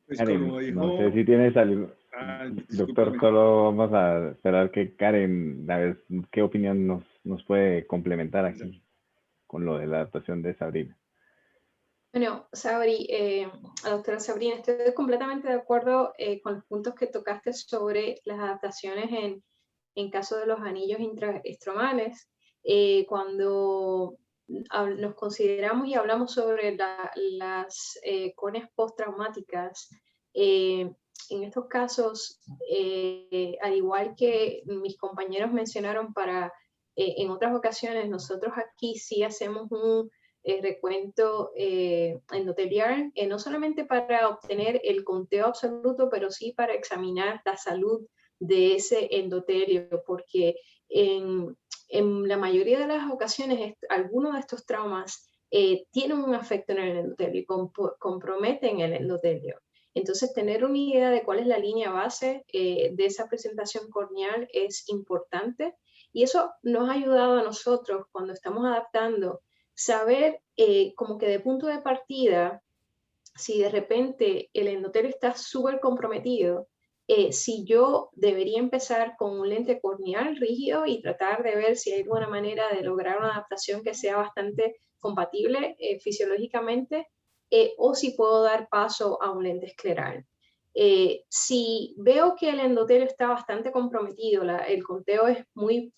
Speaker 2: Pues
Speaker 1: Karen,
Speaker 2: como dijo,
Speaker 1: no sé si tienes algo. Doctor,
Speaker 2: discúlpame.
Speaker 1: solo vamos a esperar que Karen, a ver qué opinión nos puede complementar aquí con lo de la adaptación de Sabrina.
Speaker 6: Bueno, Sabri, doctora Sabrina, estoy completamente de acuerdo con los puntos que tocaste sobre las adaptaciones en caso de los anillos intraestromales. Cuando nos consideramos y hablamos sobre las córneas postraumáticas, en estos casos, al igual que mis compañeros mencionaron en otras ocasiones, nosotros aquí sí hacemos un recuento endotelial, no solamente para obtener el conteo absoluto, pero sí para examinar la salud de ese endotelio, porque en la mayoría de las ocasiones algunos de estos traumas tienen un efecto en el endotelio y comprometen el endotelio. Entonces, tener una idea de cuál es la línea base de esa presentación corneal es importante, y eso nos ha ayudado a nosotros cuando estamos adaptando, saber como que de punto de partida, si de repente el endotelio está súper comprometido, si yo debería empezar con un lente corneal rígido y tratar de ver si hay alguna manera de lograr una adaptación que sea bastante compatible fisiológicamente, o si puedo dar paso a un lente escleral. Si veo que el endotelio está bastante comprometido, el conteo es muy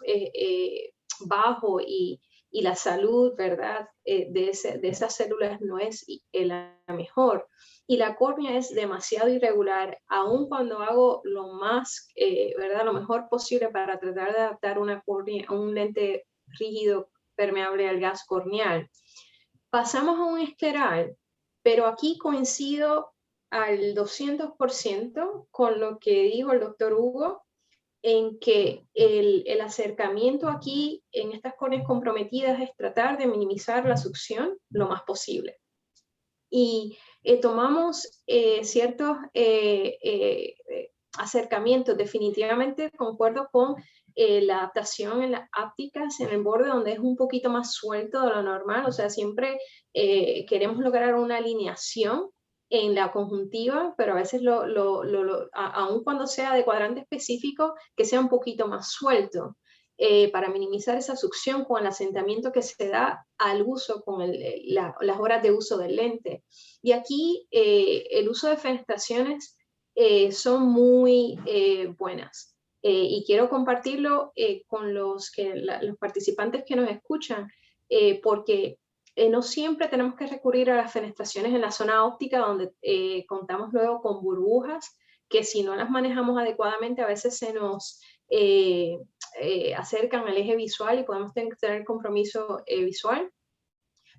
Speaker 6: bajo y la salud, ¿verdad?, de esas células no es la mejor, y la córnea es demasiado irregular, aun cuando hago lo más, ¿verdad?, lo mejor posible para tratar de adaptar una córnea a un lente rígido permeable al gas corneal, pasamos a un escleral, pero aquí coincido al 200% con lo que dijo el doctor Hugo, en que el acercamiento aquí en estas córneas comprometidas es tratar de minimizar la succión lo más posible. Y tomamos ciertos acercamientos. Definitivamente concuerdo con la adaptación en las ápticas, en el borde donde es un poquito más suelto de lo normal, o sea, siempre queremos lograr una alineación en la conjuntiva, pero a veces aun cuando sea de cuadrante específico, que sea un poquito más suelto, para minimizar esa succión con el asentamiento que se da al uso, con las horas de uso del lente. Y aquí el uso de fenestraciones son muy buenas. Y quiero compartirlo con los participantes que nos escuchan, porque no siempre tenemos que recurrir a las fenestraciones en la zona óptica, donde contamos luego con burbujas que, si no las manejamos adecuadamente, a veces se nos acercan al eje visual y podemos tener compromiso visual,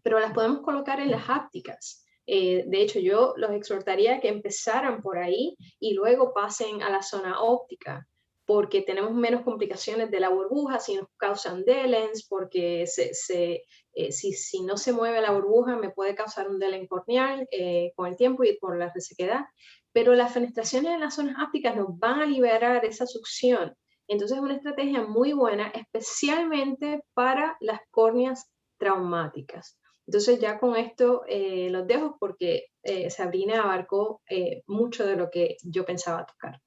Speaker 6: pero las podemos colocar en las ápticas. De hecho, yo los exhortaría a que empezaran por ahí y luego pasen a la zona óptica, porque tenemos menos complicaciones de la burbuja si nos causan delens, porque si no se mueve la burbuja me puede causar un delen corneal con el tiempo y por la resequedad, pero las fenestraciones en las zonas ápticas nos van a liberar esa succión. Entonces es una estrategia muy buena, especialmente para las córneas traumáticas. Entonces ya con esto los dejo, porque Sabrina abarcó mucho de lo que yo pensaba tocar.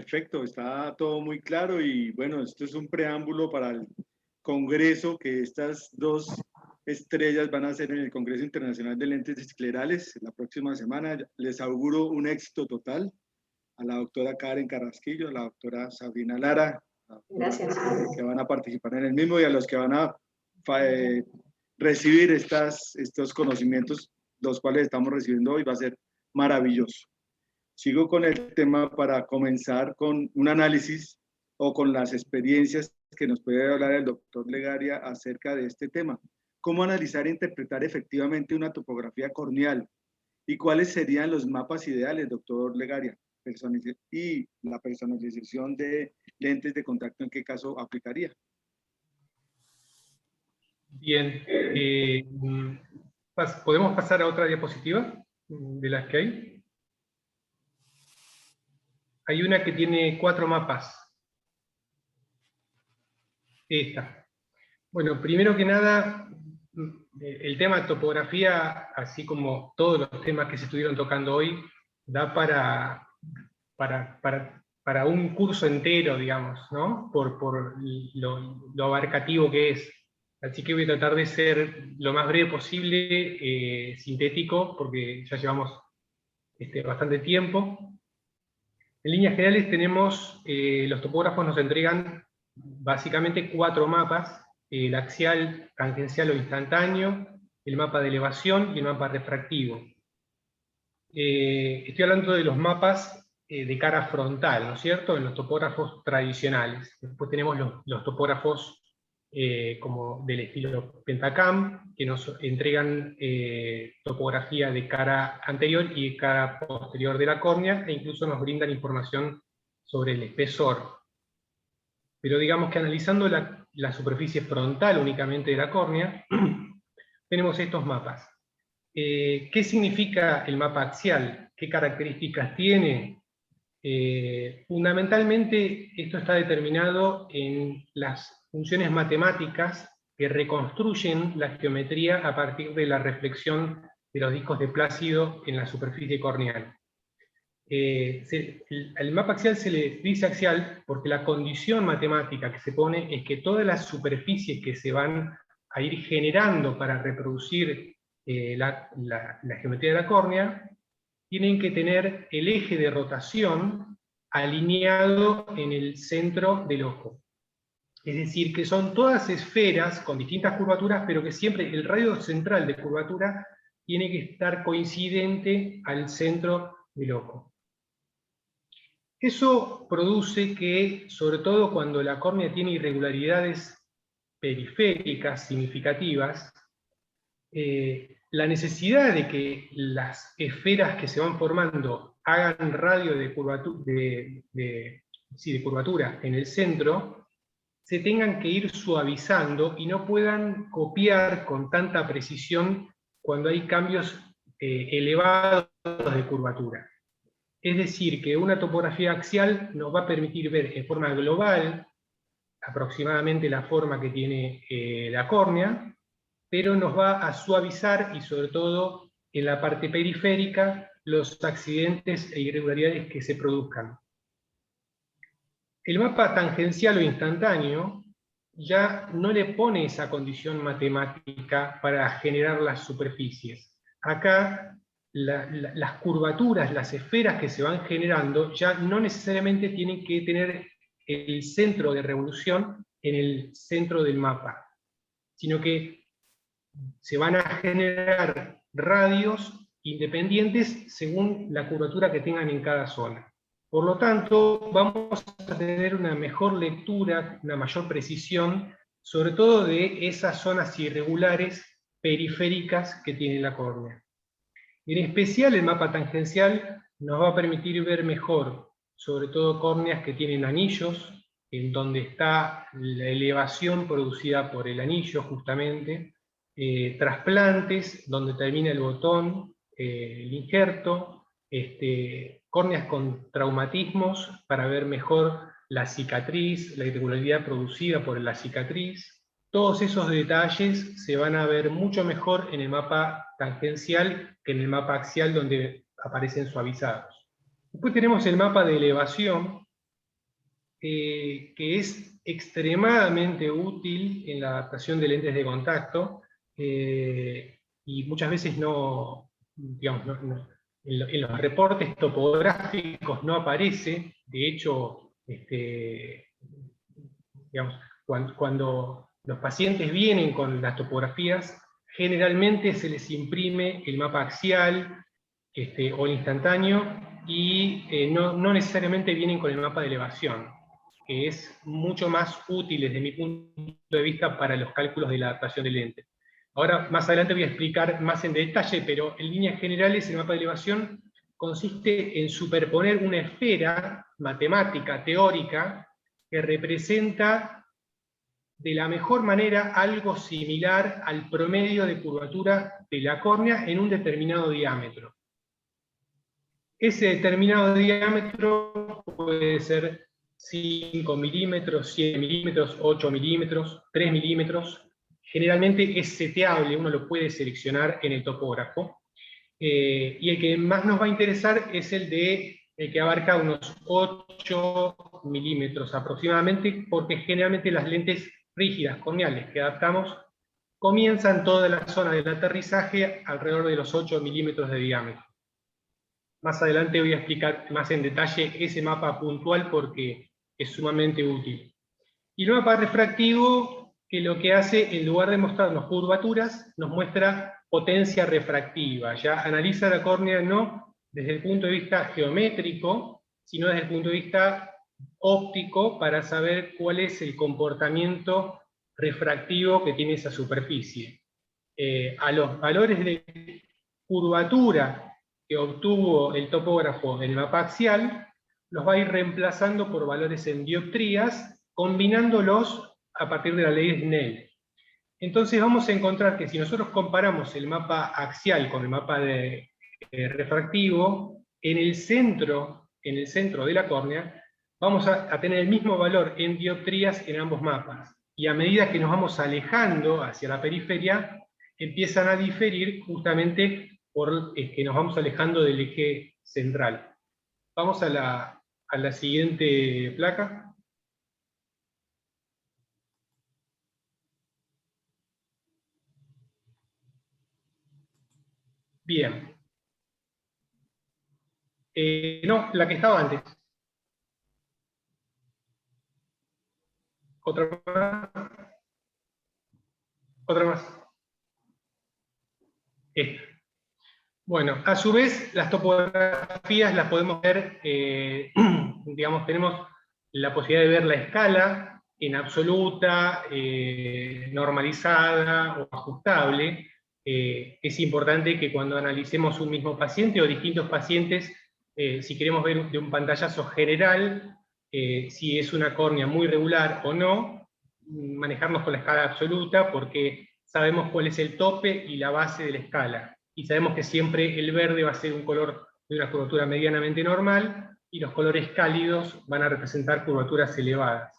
Speaker 2: Perfecto, está todo muy claro y bueno, esto es un preámbulo para el congreso que estas dos estrellas van a hacer en el Congreso Internacional de Lentes Esclerales la próxima semana. Les auguro un éxito total a la doctora Karen Carrasquillo, a la doctora Sabrina Lara,
Speaker 6: Gracias.
Speaker 2: Que van a participar en el mismo y a los que van a recibir estos conocimientos, los cuales estamos recibiendo hoy, va a ser maravilloso. Sigo con el tema para comenzar con un análisis o con las experiencias que nos puede hablar el doctor Legaria acerca de este tema. ¿Cómo analizar e interpretar efectivamente una topografía corneal? ¿Y cuáles serían los mapas ideales, doctor Legaria? Y la personalización de lentes de contacto, ¿en qué caso aplicaría?
Speaker 4: Bien, ¿podemos pasar a otra diapositiva de las que hay? Hay una que tiene 4 mapas. Esta. Bueno, primero que nada, el tema de topografía, así como todos los temas que se estuvieron tocando hoy, da para un curso entero, digamos, ¿no? Por lo abarcativo que es. Así que voy a tratar de ser lo más breve posible, sintético, porque ya llevamos bastante tiempo. En líneas generales tenemos, los topógrafos nos entregan básicamente 4 mapas: el axial, tangencial o instantáneo, el mapa de elevación y el mapa refractivo. Estoy hablando de los mapas de cara frontal, ¿no es cierto?, en los topógrafos tradicionales. Después tenemos los topógrafos como del estilo Pentacam, que nos entregan topografía de cara anterior y cara posterior de la córnea, e incluso nos brindan información sobre el espesor. Pero digamos que analizando la superficie frontal únicamente de la córnea, tenemos estos mapas. ¿Qué significa el mapa axial? ¿Qué características tiene? Fundamentalmente esto está determinado en las funciones matemáticas que reconstruyen la geometría a partir de la reflexión de los discos de Plácido en la superficie corneal. El mapa axial se le dice axial porque la condición matemática que se pone es que todas las superficies que se van a ir generando para reproducir la geometría de la córnea tienen que tener el eje de rotación alineado en el centro del ojo. Es decir, que son todas esferas con distintas curvaturas, pero que siempre el radio central de curvatura tiene que estar coincidente al centro del ojo. Eso produce que, sobre todo cuando la córnea tiene irregularidades periféricas significativas, la necesidad de que las esferas que se van formando hagan radio de curvatura en el centro, se tengan que ir suavizando y no puedan copiar con tanta precisión cuando hay cambios elevados de curvatura. Es decir, que una topografía axial nos va a permitir ver en forma global aproximadamente la forma que tiene la córnea, pero nos va a suavizar, y sobre todo en la parte periférica, los accidentes e irregularidades que se produzcan. El mapa tangencial o instantáneo ya no le pone esa condición matemática para generar las superficies. Acá las curvaturas, las esferas que se van generando, ya no necesariamente tienen que tener el centro de revolución en el centro del mapa, sino que se van a generar radios independientes según la curvatura que tengan en cada zona. Por lo tanto, vamos a tener una mejor lectura, una mayor precisión, sobre todo de esas zonas irregulares periféricas que tiene la córnea. En especial, el mapa tangencial nos va a permitir ver mejor, sobre todo córneas que tienen anillos, en donde está la elevación producida por el anillo justamente, trasplantes, donde termina el botón, el injerto, córneas con traumatismos para ver mejor la cicatriz, la irregularidad producida por la cicatriz. Todos esos detalles se van a ver mucho mejor en el mapa tangencial que en el mapa axial, donde aparecen suavizados. Después tenemos el mapa de elevación, que es extremadamente útil en la adaptación de lentes de contacto, y muchas veces no, digamos, en los reportes topográficos no aparece. De hecho, digamos, cuando los pacientes vienen con las topografías, generalmente se les imprime el mapa axial o el instantáneo, y no necesariamente vienen con el mapa de elevación, que es mucho más útil desde mi punto de vista para los cálculos de la adaptación del lente. Ahora, más adelante voy a explicar más en detalle, pero en líneas generales el mapa de elevación consiste en superponer una esfera matemática, teórica, que representa de la mejor manera algo similar al promedio de curvatura de la córnea en un determinado diámetro. Ese determinado diámetro puede ser 5 milímetros, 7 milímetros, 8 milímetros, 3 milímetros. Generalmente es seteable, uno lo puede seleccionar en el topógrafo. Y el que más nos va a interesar es el que abarca unos 8 milímetros aproximadamente, porque generalmente las lentes rígidas corneales que adaptamos comienzan toda la zona del aterrizaje alrededor de los 8 milímetros de diámetro. Más adelante voy a explicar más en detalle ese mapa puntual porque es sumamente útil. Y el mapa refractivo, que lo que hace, en lugar de mostrarnos curvaturas, nos muestra potencia refractiva. Ya analiza la córnea no desde el punto de vista geométrico, sino desde el punto de vista óptico, para saber cuál es el comportamiento refractivo que tiene esa superficie. A los valores de curvatura que obtuvo el topógrafo en el mapa axial, los va a ir reemplazando por valores en dioptrías, combinándolos a partir de la ley de Snell. Entonces vamos a encontrar que si nosotros comparamos el mapa axial con el mapa refractivo, en el centro de la córnea, vamos a tener el mismo valor en dioptrías en ambos mapas. Y a medida que nos vamos alejando hacia la periferia, empiezan a diferir justamente por que nos vamos alejando del eje central. Vamos a la siguiente placa. Bien. No, la que estaba antes. Otra más. Otra más. Esta. Bueno, a su vez, las topografías las podemos ver, digamos, tenemos la posibilidad de ver la escala en absoluta, normalizada o ajustable. Es importante que cuando analicemos un mismo paciente o distintos pacientes, si queremos ver de un pantallazo general, si es una córnea muy regular o no, manejarnos con la escala absoluta, porque sabemos cuál es el tope y la base de la escala. Y sabemos que siempre el verde va a ser un color de una curvatura medianamente normal, y los colores cálidos van a representar curvaturas elevadas.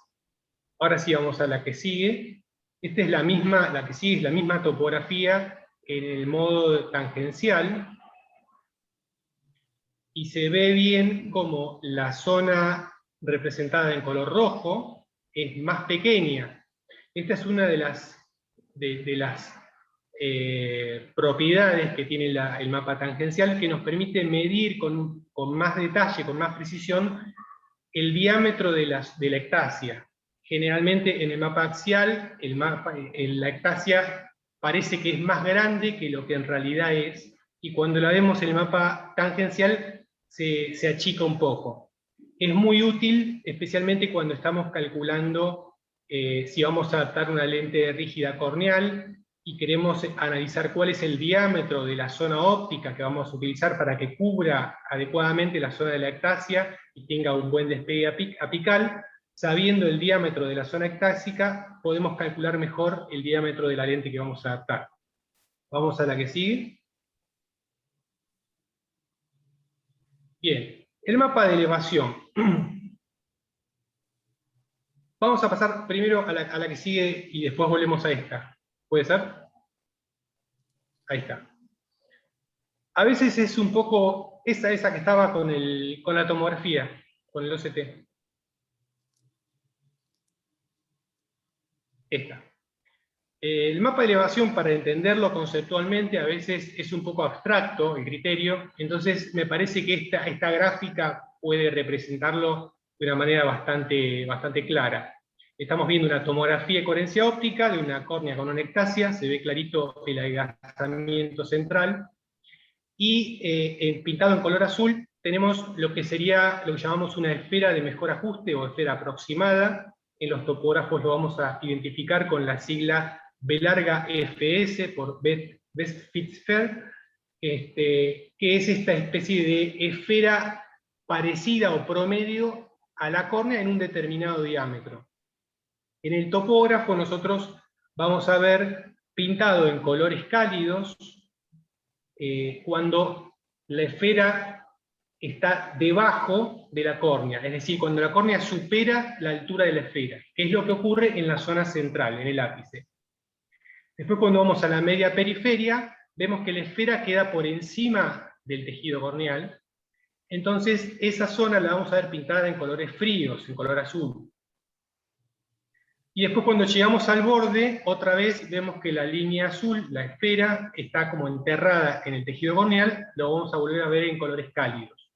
Speaker 4: Ahora sí vamos a la que sigue. Esta es la que sigue es la misma topografía en el modo tangencial, y se ve bien como la zona representada en color rojo es más pequeña. Esta es una de las propiedades que tiene el mapa tangencial, que nos permite medir con más detalle, con más precisión, el diámetro de la ectasia. Generalmente en el mapa axial, la ectasia parece que es más grande que lo que en realidad es, y cuando la vemos en el mapa tangencial se achica un poco. Es muy útil, especialmente cuando estamos calculando si vamos a adaptar una lente rígida corneal, y queremos analizar cuál es el diámetro de la zona óptica que vamos a utilizar para que cubra adecuadamente la zona de la ectasia y tenga un buen despegue apical. Sabiendo el diámetro de la zona ectásica, podemos calcular mejor el diámetro de la lente que vamos a adaptar. Vamos a la que sigue. Bien, el mapa de elevación. Vamos a pasar primero a la que sigue y después volvemos a esta. ¿Puede ser? Ahí está. A veces es un poco esa que estaba con la tomografía, con el OCT. esta. El mapa de elevación, para entenderlo conceptualmente, a veces es un poco abstracto el criterio, entonces me parece que esta gráfica puede representarlo de una manera bastante clara. Estamos viendo una tomografía de coherencia óptica de una córnea con una ectasia, se ve clarito el agazamiento central, y pintado en color azul tenemos lo que sería lo que llamamos una esfera de mejor ajuste o esfera aproximada. En los topógrafos lo vamos a identificar con la sigla B larga-FS por Best Fit Sphere, que es esta especie de esfera parecida o promedio a la córnea en un determinado diámetro. En el topógrafo nosotros vamos a ver pintado en colores cálidos cuando la esfera está debajo de la córnea, es decir, cuando la córnea supera la altura de la esfera, que es lo que ocurre en la zona central, en el ápice. Después, cuando vamos a la media periferia, vemos que la esfera queda por encima del tejido corneal, entonces esa zona la vamos a ver pintada en colores fríos, en color azul. Y después, cuando llegamos al borde, otra vez vemos que la línea azul, la esfera, está como enterrada en el tejido corneal, lo vamos a volver a ver en colores cálidos.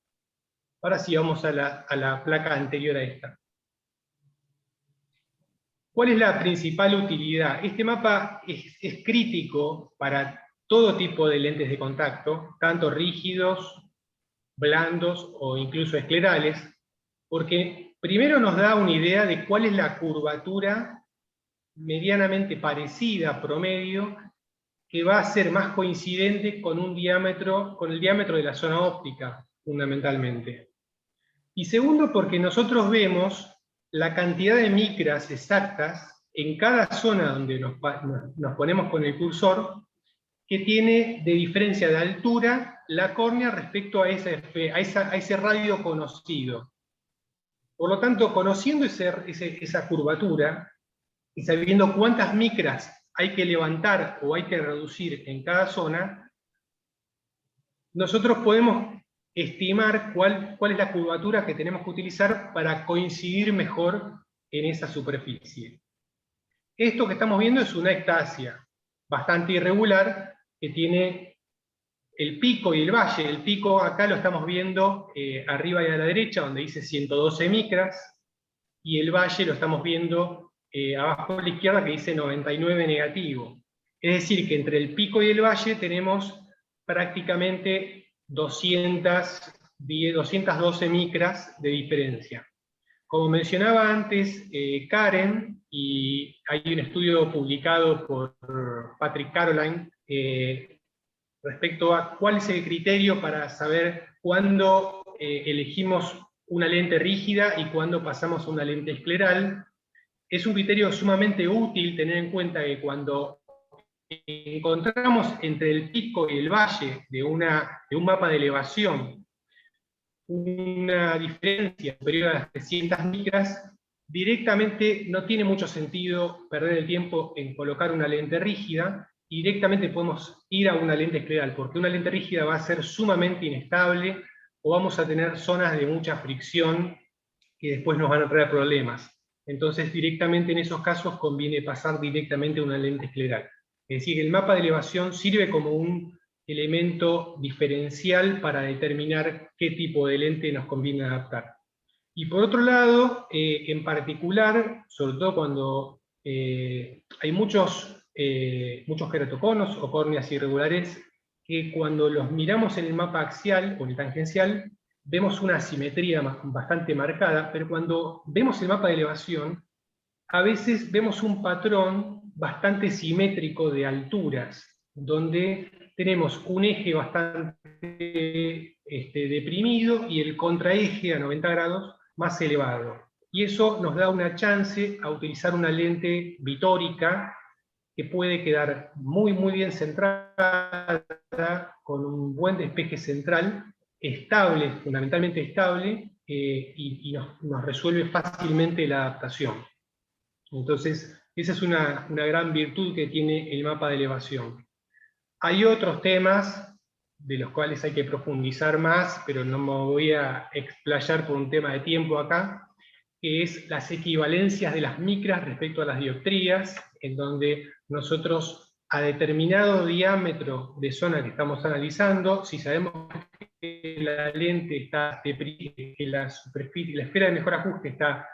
Speaker 4: Ahora sí vamos a la placa anterior a esta. ¿Cuál es la principal utilidad? Este mapa es crítico para todo tipo de lentes de contacto, tanto rígidos, blandos o incluso esclerales, porque primero nos da una idea de cuál es la curvatura medianamente parecida, promedio, que va a ser más coincidente con el diámetro de la zona óptica, fundamentalmente. Y segundo, porque nosotros vemos la cantidad de micras exactas en cada zona donde nos ponemos con el cursor, que tiene de diferencia de altura la córnea respecto a ese radio conocido. Por lo tanto, conociendo esa curvatura, y sabiendo cuántas micras hay que levantar o hay que reducir en cada zona, nosotros podemos estimar cuál es la curvatura que tenemos que utilizar para coincidir mejor en esa superficie. Esto que estamos viendo es una ectasia bastante irregular, que tiene el pico y el valle. El pico acá lo estamos viendo arriba y a la derecha, donde dice 112 micras, y el valle lo estamos viendo abajo a la izquierda, que dice 99 negativo. Es decir, que entre el pico y el valle tenemos prácticamente 212 micras de diferencia. Como mencionaba antes Karen, y hay un estudio publicado por Patrick Caroline respecto a cuál es el criterio para saber cuándo elegimos una lente rígida y cuándo pasamos a una lente escleral. Es un criterio sumamente útil tener en cuenta que cuando encontramos entre el pico y el valle de un mapa de elevación una diferencia superior a las 300 micras, directamente no tiene mucho sentido perder el tiempo en colocar una lente rígida, y directamente podemos ir a una lente escleral, porque una lente rígida va a ser sumamente inestable, o vamos a tener zonas de mucha fricción que después nos van a traer problemas. Entonces, directamente en esos casos conviene pasar directamente a una lente escleral. Es decir, el mapa de elevación sirve como un elemento diferencial para determinar qué tipo de lente nos conviene adaptar. Y por otro lado, en particular, sobre todo cuando hay muchos queratoconos o córneas irregulares, que cuando los miramos en el mapa axial o en el tangencial, vemos una asimetría bastante marcada, pero cuando vemos el mapa de elevación, a veces vemos un patrón bastante simétrico de alturas, donde tenemos un eje bastante deprimido y el contraeje a 90 grados más elevado. Y eso nos da una chance a utilizar una lente vitórica que puede quedar muy bien centrada, con un buen despeje central, estable, fundamentalmente estable, y nos resuelve fácilmente la adaptación. Entonces, esa es una gran virtud que tiene el mapa de elevación. Hay otros temas de los cuales hay que profundizar más, pero no me voy a explayar por un tema de tiempo acá, que es las equivalencias de las micras respecto a las dioptrías, en donde nosotros a determinado diámetro de zona que estamos analizando, si sabemos que la lente está que la esfera de mejor ajuste está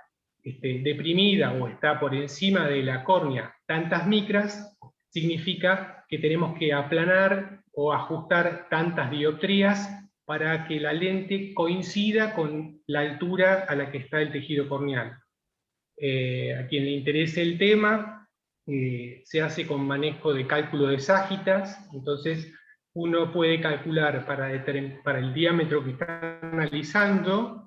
Speaker 4: deprimida o está por encima de la córnea tantas micras, significa que tenemos que aplanar o ajustar tantas dioptrías para que la lente coincida con la altura a la que está el tejido corneal. A quien le interese el tema, se hace con manejo de cálculo de ságitas, entonces uno puede calcular para el diámetro que está analizando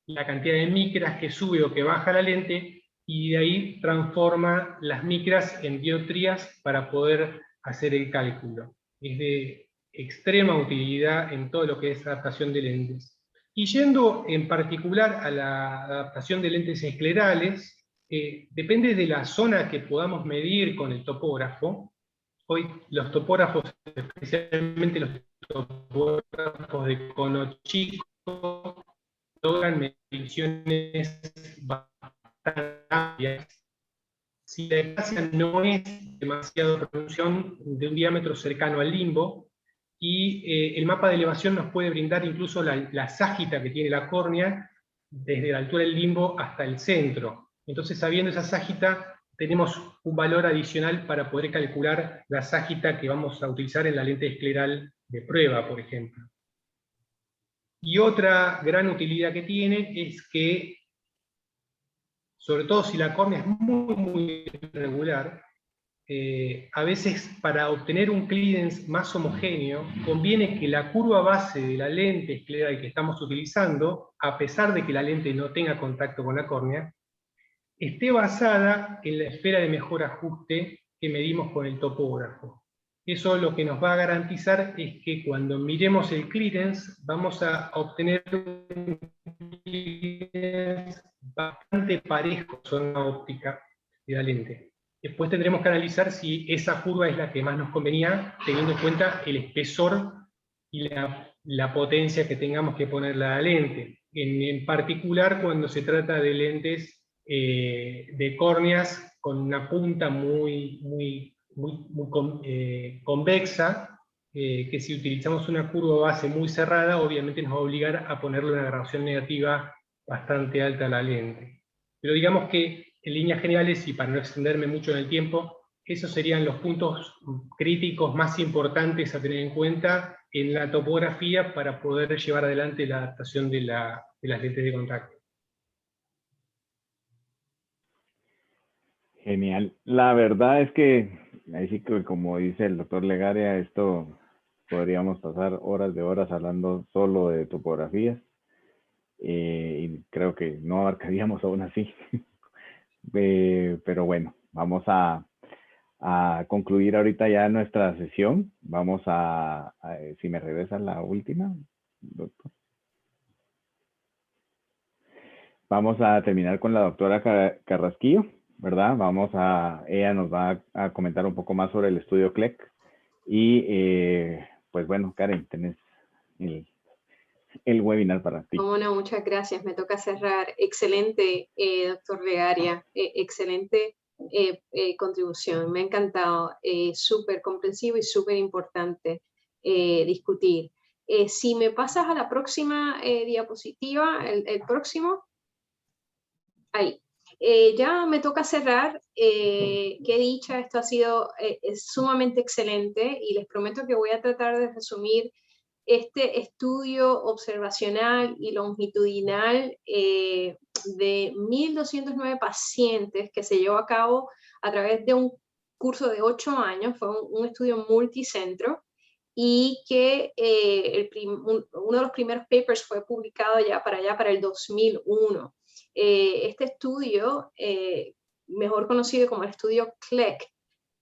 Speaker 4: la cantidad de micras que sube o que baja la lente, y de ahí transforma las micras en dioptrías para poder hacer el cálculo. Es de extrema utilidad en todo lo que es adaptación de lentes. Y yendo en particular a la adaptación de lentes esclerales, depende de la zona que podamos medir con el topógrafo. Hoy los topógrafos, especialmente los topógrafos de cono chico, logran mediciones bastante amplias. Si la eficacia no es demasiado resolución, de un diámetro cercano al limbo, y el mapa de elevación nos puede brindar incluso la ságita que tiene la córnea desde la altura del limbo hasta el centro. Entonces, sabiendo esa ságita, tenemos un valor adicional para poder calcular la ságita que vamos a utilizar en la lente escleral de prueba, por ejemplo. Y otra gran utilidad que tiene es que, sobre todo si la córnea es muy irregular, a veces para obtener un clearance más homogéneo, conviene que la curva base de la lente escleral que estamos utilizando, a pesar de que la lente no tenga contacto con la córnea, esté basada en la esfera de mejor ajuste que medimos con el topógrafo. Eso lo que nos va a garantizar es que cuando miremos el clearance, vamos a obtener un clearance bastante parejo a zona óptica de la lente. Después tendremos que analizar si esa curva es la que más nos convenía, teniendo en cuenta el espesor y la potencia que tengamos que ponerle a la lente. En particular cuando se trata de lentes de córneas con una punta muy convexa, que si utilizamos una curva base muy cerrada, obviamente nos va a obligar a ponerle una graduación negativa bastante alta a la lente. Pero digamos que en líneas generales, y para no extenderme mucho en el tiempo, esos serían los puntos críticos más importantes a tener en cuenta en la topografía para poder llevar adelante la adaptación de las lentes de contacto.
Speaker 1: Genial. La verdad es que, ahí sí que como dice el doctor Legaria, esto podríamos pasar horas de horas hablando solo de topografías, y creo que no abarcaríamos aún así. Pero bueno, vamos a concluir ahorita ya nuestra sesión. Vamos si me regresa la última, doctor. Vamos a terminar con la doctora Carrasquillo, ¿verdad? Ella nos va a comentar un poco más sobre el estudio CLEC. Y pues bueno, Karen, tenés el webinar para ti.
Speaker 6: Bueno, muchas gracias. Me toca cerrar. Excelente, doctor Legaria. Excelente contribución. Me ha encantado. Súper comprensivo y súper importante discutir. Si me pasas a la próxima diapositiva, el próximo. Ahí. Ya me toca cerrar. Qué dicha, esto ha sido sumamente excelente y les prometo que voy a tratar de resumir este estudio observacional y longitudinal de 1.209 pacientes que se llevó a cabo a través de un curso de 8 años. Fue un estudio multicentro y que uno de los primeros papers fue publicado para el 2001. Este estudio, mejor conocido como el estudio CLEC,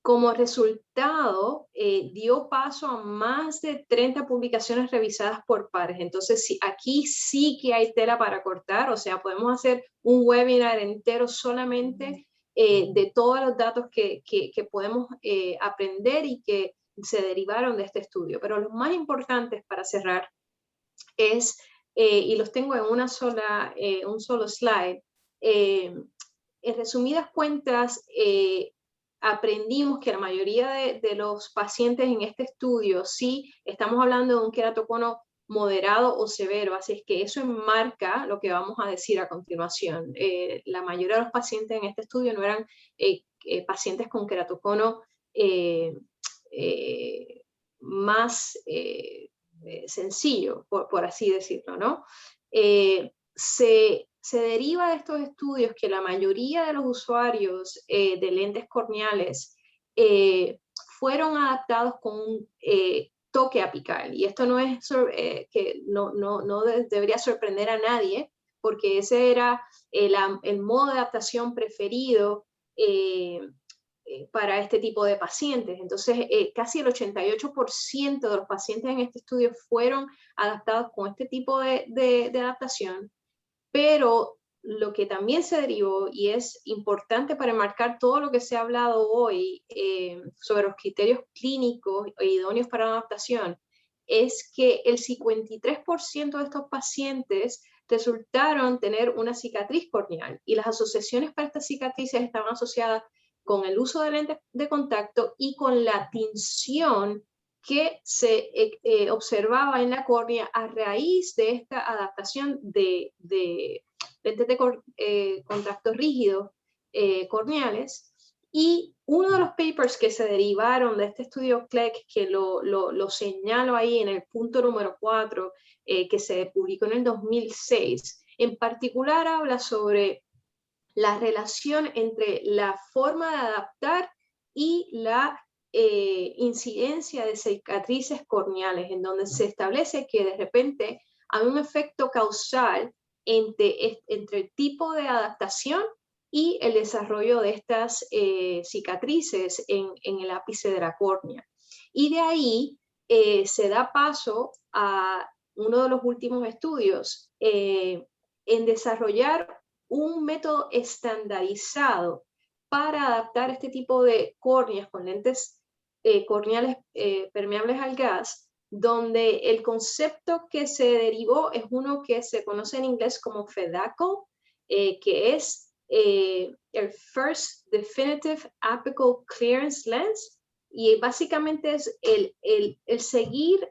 Speaker 6: como resultado dio paso a más de 30 publicaciones revisadas por pares. Entonces, aquí sí que hay tela para cortar, o sea, podemos hacer un webinar entero solamente de todos los datos que podemos aprender y que se derivaron de este estudio. Pero los más importantes para cerrar es, y los tengo en un solo slide, en resumidas cuentas, aprendimos que la mayoría de los pacientes en este estudio sí estamos hablando de un queratocono moderado o severo, así es que eso enmarca lo que vamos a decir a continuación. La mayoría de los pacientes en este estudio no eran pacientes con queratocono más sencillo, por así decirlo, ¿no? Se deriva de estos estudios que la mayoría de los usuarios de lentes corneales fueron adaptados con un toque apical. Y esto no es que no debería sorprender a nadie, porque ese era el modo de adaptación preferido para este tipo de pacientes. Entonces, casi el 88% de los pacientes en este estudio fueron adaptados con este tipo de adaptación, pero lo que también se derivó, y es importante para enmarcar todo lo que se ha hablado hoy sobre los criterios clínicos e idóneos para la adaptación, es que el 53% de estos pacientes resultaron tener una cicatriz corneal, y las asociaciones para estas cicatrices estaban asociadas con el uso de lentes de contacto y con la tinción que se observaba en la córnea a raíz de esta adaptación de lentes de contacto rígidos corneales. Y uno de los papers que se derivaron de este estudio CLEC, que lo señalo ahí en el punto número 4, que se publicó en el 2006, en particular habla sobre la relación entre la forma de adaptar y la incidencia de cicatrices corneales, en donde se establece que de repente hay un efecto causal entre el tipo de adaptación y el desarrollo de estas cicatrices en el ápice de la córnea. Y de ahí se da paso a uno de los últimos estudios en desarrollar un método estandarizado para adaptar este tipo de córneas con lentes corneales permeables al gas, donde el concepto que se derivó es uno que se conoce en inglés como FEDACO, que es el First Definitive Apical Clearance Lens, y básicamente es el seguir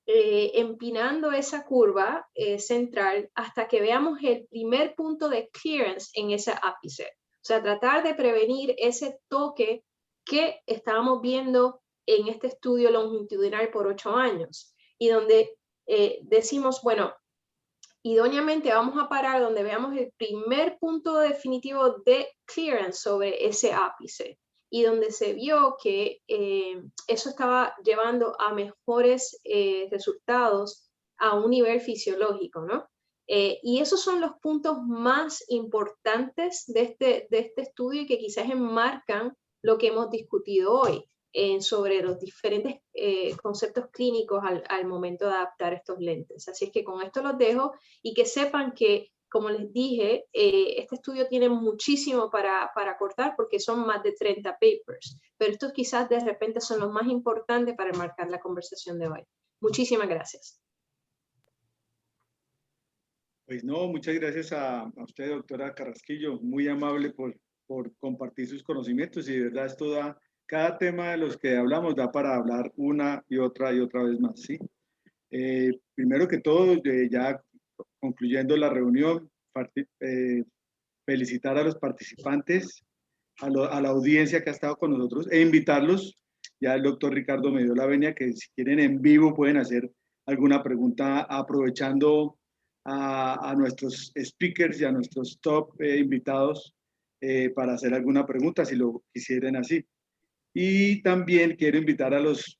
Speaker 6: empinando esa curva central hasta que veamos el primer punto de clearance en ese ápice. O sea, tratar de prevenir ese toque que estábamos viendo en este estudio longitudinal por 8 años, y donde decimos, bueno, idóneamente vamos a parar donde veamos el primer punto definitivo de clearance sobre ese ápice, y donde se vio que eso estaba llevando a mejores resultados a un nivel fisiológico, ¿no? Y esos son los puntos más importantes de este estudio, y que quizás enmarcan lo que hemos discutido hoy sobre los diferentes conceptos clínicos al momento de adaptar estos lentes. Así es que con esto los dejo, y que sepan que, como les dije, este estudio tiene muchísimo para cortar, porque son más de 30 papers, pero estos quizás de repente son los más importantes para enmarcar la conversación de hoy. Muchísimas gracias.
Speaker 2: Pues no, muchas gracias a usted, doctora Carrasquillo, muy amable por compartir sus conocimientos, y de verdad esto da, cada tema de los que hablamos da para hablar una y otra vez más, ¿sí? Primero que todo, ya concluyendo la reunión, felicitar a los participantes, a la audiencia que ha estado con nosotros, e invitarlos. Ya el doctor Ricardo me dio la venia que si quieren en vivo pueden hacer alguna pregunta aprovechando a nuestros speakers y a nuestros top invitados para hacer alguna pregunta si lo quisieran así. Y también quiero invitar a los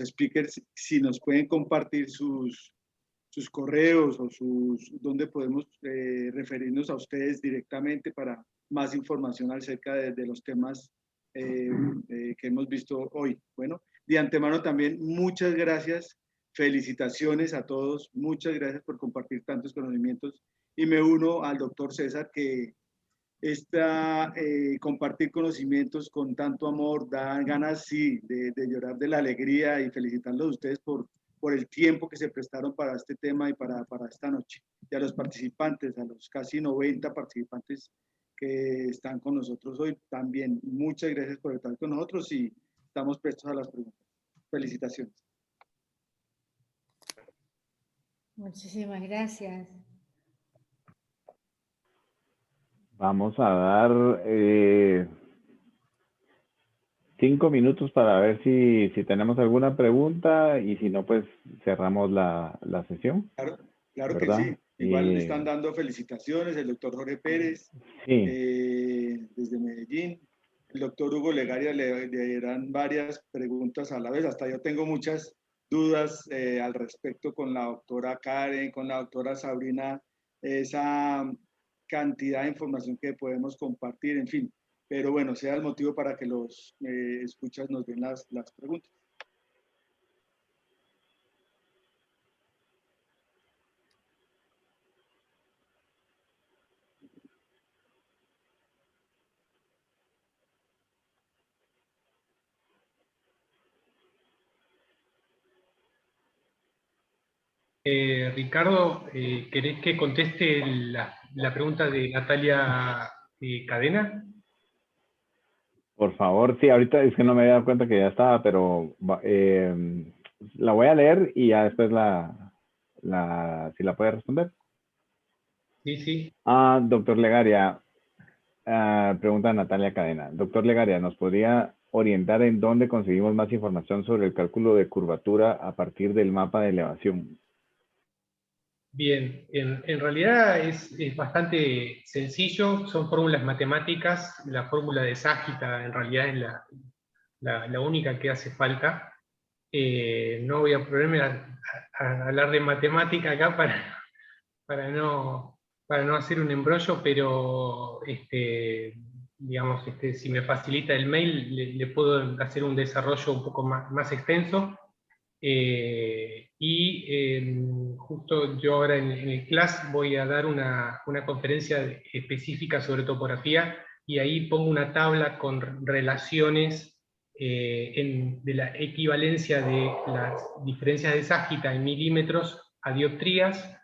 Speaker 2: speakers si nos pueden compartir sus correos o donde podemos referirnos a ustedes directamente para más información acerca de los temas que hemos visto hoy. Bueno, de antemano también muchas gracias, felicitaciones a todos, muchas gracias por compartir tantos conocimientos, y me uno al doctor César, que compartir conocimientos con tanto amor da ganas, sí, de llorar de la alegría, y felicitarlos a ustedes por por el tiempo que se prestaron para este tema y para esta noche. Y a los participantes, a los casi 90 participantes que están con nosotros hoy, también muchas gracias por estar con nosotros y estamos prestos a las preguntas. Felicitaciones.
Speaker 7: Muchísimas gracias.
Speaker 1: Vamos a dar 5 minutos para ver si tenemos alguna pregunta y si no, pues cerramos la sesión.
Speaker 2: Claro que
Speaker 1: ¿verdad?
Speaker 2: sí. Igual le están dando felicitaciones el doctor Jorge Pérez,
Speaker 1: sí.
Speaker 2: Desde Medellín. El doctor Hugo Legaria le dirán varias preguntas a la vez. Hasta yo tengo muchas dudas al respecto con la doctora Karen, con la doctora Sabrina, esa cantidad de información que podemos compartir, en fin. Pero bueno, sea el motivo para que los escuchas nos den las preguntas.
Speaker 4: Ricardo, ¿querés que conteste la pregunta de Natalia Cadena?
Speaker 1: Por favor, sí, ahorita es que no me había dado cuenta que ya estaba, pero la voy a leer y ya después si la puede responder.
Speaker 4: Sí, sí.
Speaker 1: Doctor Legaria, pregunta Natalia Cadena. Doctor Legaria, ¿nos podría orientar en dónde conseguimos más información sobre el cálculo de curvatura a partir del mapa de elevación?
Speaker 4: Bien, en realidad es bastante sencillo, son fórmulas matemáticas, la fórmula de Ságita en realidad es la única que hace falta. No voy a ponerme a hablar de matemática acá para no hacer un embrollo, pero digamos, si me facilita el mail, le puedo hacer un desarrollo un poco más extenso. Justo yo ahora en el class voy a dar una conferencia específica sobre topografía y ahí pongo una tabla con relaciones de la equivalencia de las diferencias de Ságita en milímetros a dioptrías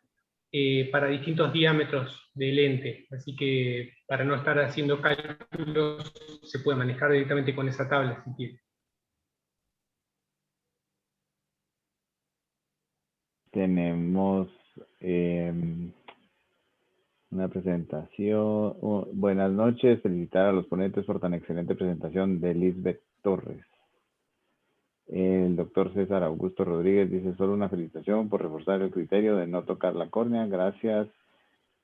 Speaker 4: para distintos diámetros de lente. Así que para no estar haciendo cálculos se puede manejar directamente con esa tabla si quiere.
Speaker 1: Tenemos una presentación. Buenas noches, felicitar a los ponentes por tan excelente presentación de Lisbeth Torres. El doctor César Augusto Rodríguez dice solo una felicitación por reforzar el criterio de no tocar la córnea. Gracias,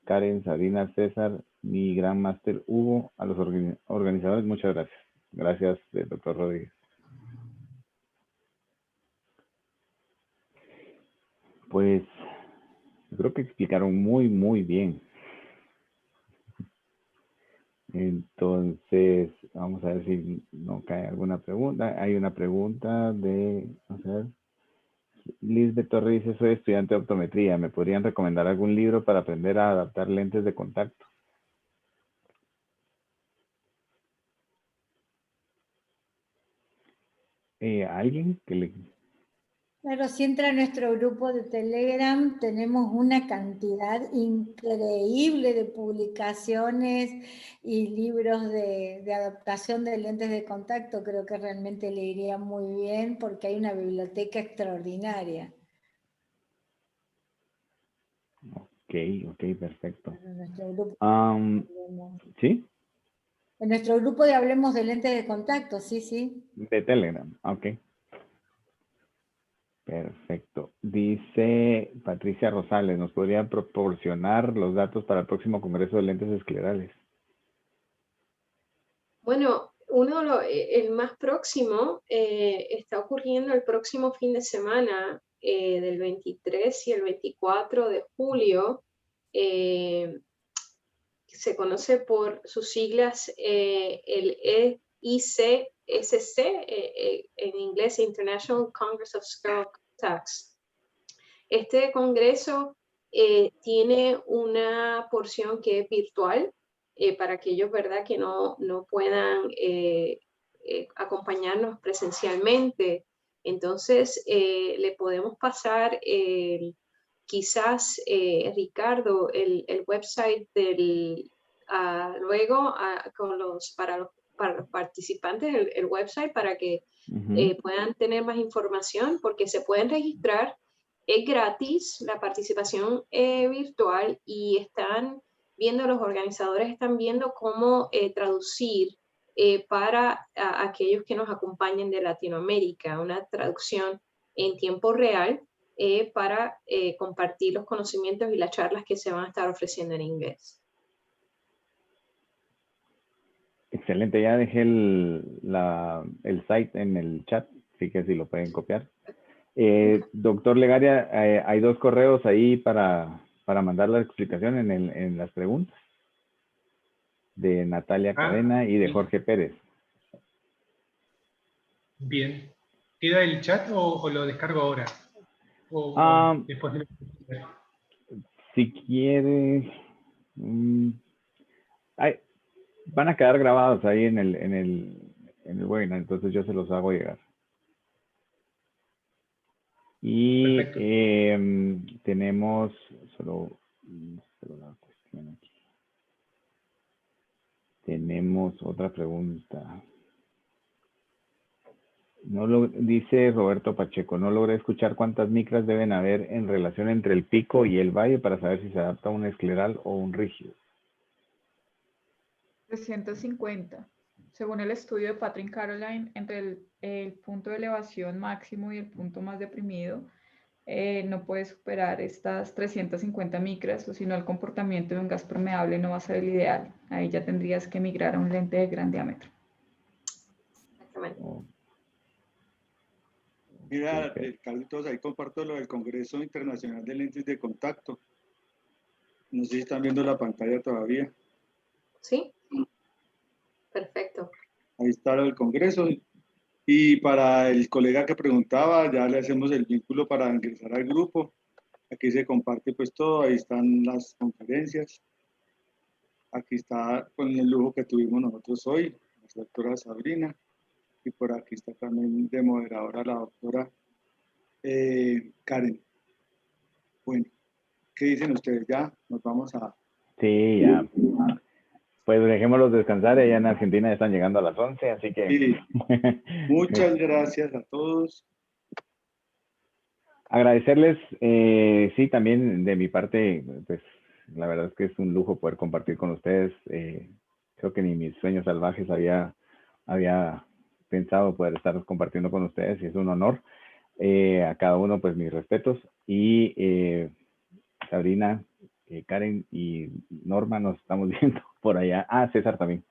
Speaker 1: Karen, Sabrina, César, mi gran máster Hugo, a los organizadores, muchas gracias. Gracias, doctor Rodríguez. Pues yo creo que explicaron muy bien. Entonces, vamos a ver si no cae alguna pregunta. Hay una pregunta de, vamos a ver. Lisbeth Torres dice, soy estudiante de optometría. ¿Me podrían recomendar algún libro para aprender a adaptar lentes de contacto? ¿Alguien que le...
Speaker 7: Claro, si entra a nuestro grupo de Telegram, tenemos una cantidad increíble de publicaciones y libros de adaptación de lentes de contacto. Creo que realmente le iría muy bien porque hay una biblioteca extraordinaria.
Speaker 1: Ok, perfecto.
Speaker 7: En nuestro grupo,
Speaker 1: ¿sí?
Speaker 7: En nuestro grupo de Hablemos de Lentes de Contacto, sí.
Speaker 1: De Telegram, ok. Perfecto. Dice Patricia Rosales, ¿nos podría proporcionar los datos para el próximo Congreso de Lentes Esclerales?
Speaker 6: Bueno, el más próximo está ocurriendo el próximo fin de semana, del 23 y el 24 de julio. Se conoce por sus siglas el ICSC, en inglés International Congress of Scleral Contacts. Este congreso tiene una porción que es virtual para aquellos, ¿verdad?, que no puedan acompañarnos presencialmente. Entonces, le podemos pasar quizás, Ricardo, el website luego para los participantes, el website para que puedan tener más información, porque se pueden registrar, es gratis la participación virtual, y los organizadores están viendo cómo traducir para aquellos que nos acompañen de Latinoamérica, una traducción en tiempo real para compartir los conocimientos y las charlas que se van a estar ofreciendo en inglés.
Speaker 1: Excelente, ya dejé el site en el chat, así que si lo pueden copiar. Doctor Legaria, hay 2 correos ahí para mandar la explicación en las preguntas, de Natalia Cadena y de Jorge Pérez.
Speaker 4: Bien. ¿Queda el chat o lo descargo ahora? O después de...
Speaker 1: Si quiere... van a quedar grabados ahí en el webinar, entonces yo se los hago llegar. Y tenemos solo la cuestión aquí. Tenemos otra pregunta. Dice Roberto Pacheco, no logré escuchar cuántas micras deben haber en relación entre el pico y el valle para saber si se adapta a un escleral o un rígido.
Speaker 3: 350. Según el estudio de Patrick Caroline, entre el punto de elevación máximo y el punto más deprimido, no puede superar estas 350 micras, o si no el comportamiento de un gas permeable no va a ser el ideal. Ahí ya tendrías que migrar a un lente de gran diámetro.
Speaker 6: Exactamente.
Speaker 2: Mira, Carlitos, ahí comparto lo del Congreso Internacional de Lentes de Contacto. No sé si están viendo la pantalla todavía.
Speaker 6: ¿Sí? Perfecto.
Speaker 2: Ahí está lo del Congreso. Y para el colega que preguntaba, ya le hacemos el vínculo para ingresar al grupo. Aquí se comparte pues todo, ahí están las conferencias. Aquí está con el lujo que tuvimos nosotros hoy, la doctora Sabrina. Y por aquí está también de moderadora la doctora Karen. Bueno, ¿qué dicen ustedes? Ya nos vamos a...
Speaker 1: Sí, ya. Pues dejémoslos descansar, allá en Argentina ya están llegando a las 11, así que...
Speaker 2: Sí. Muchas gracias a todos.
Speaker 1: Agradecerles, sí, también de mi parte, pues la verdad es que es un lujo poder compartir con ustedes. Creo que ni mis sueños salvajes había pensado poder estar compartiendo con ustedes, y es un honor. A cada uno, pues mis respetos. Y Sabrina, Karen y Norma, nos estamos viendo por allá. César también.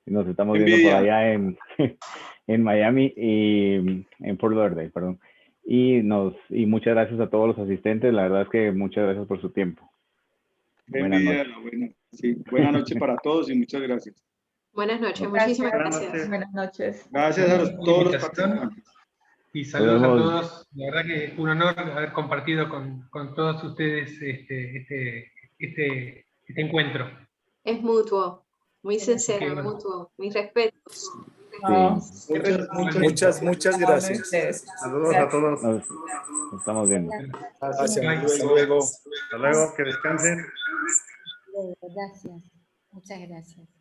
Speaker 1: Nos estamos viendo por allá en Miami y en Fort Lauderdale, perdón. Y muchas gracias a todos los asistentes. La verdad es que muchas gracias por su tiempo.
Speaker 2: Buenas noches. Buenas noches para todos y muchas gracias.
Speaker 6: Buenas noches, muchísimas gracias.
Speaker 3: Buenas noches.
Speaker 2: Gracias a todos los participantes.
Speaker 4: Y saludos a todos. La verdad que un honor haber compartido con todos ustedes este encuentro.
Speaker 6: Es mutuo, muy sincero, mutuo. Mis respetos.
Speaker 8: Muchas gracias.
Speaker 5: Saludos a todos.
Speaker 1: Nos estamos viendo.
Speaker 8: Gracias. Hasta luego.
Speaker 5: Hasta luego, que descansen.
Speaker 7: Gracias. Muchas gracias.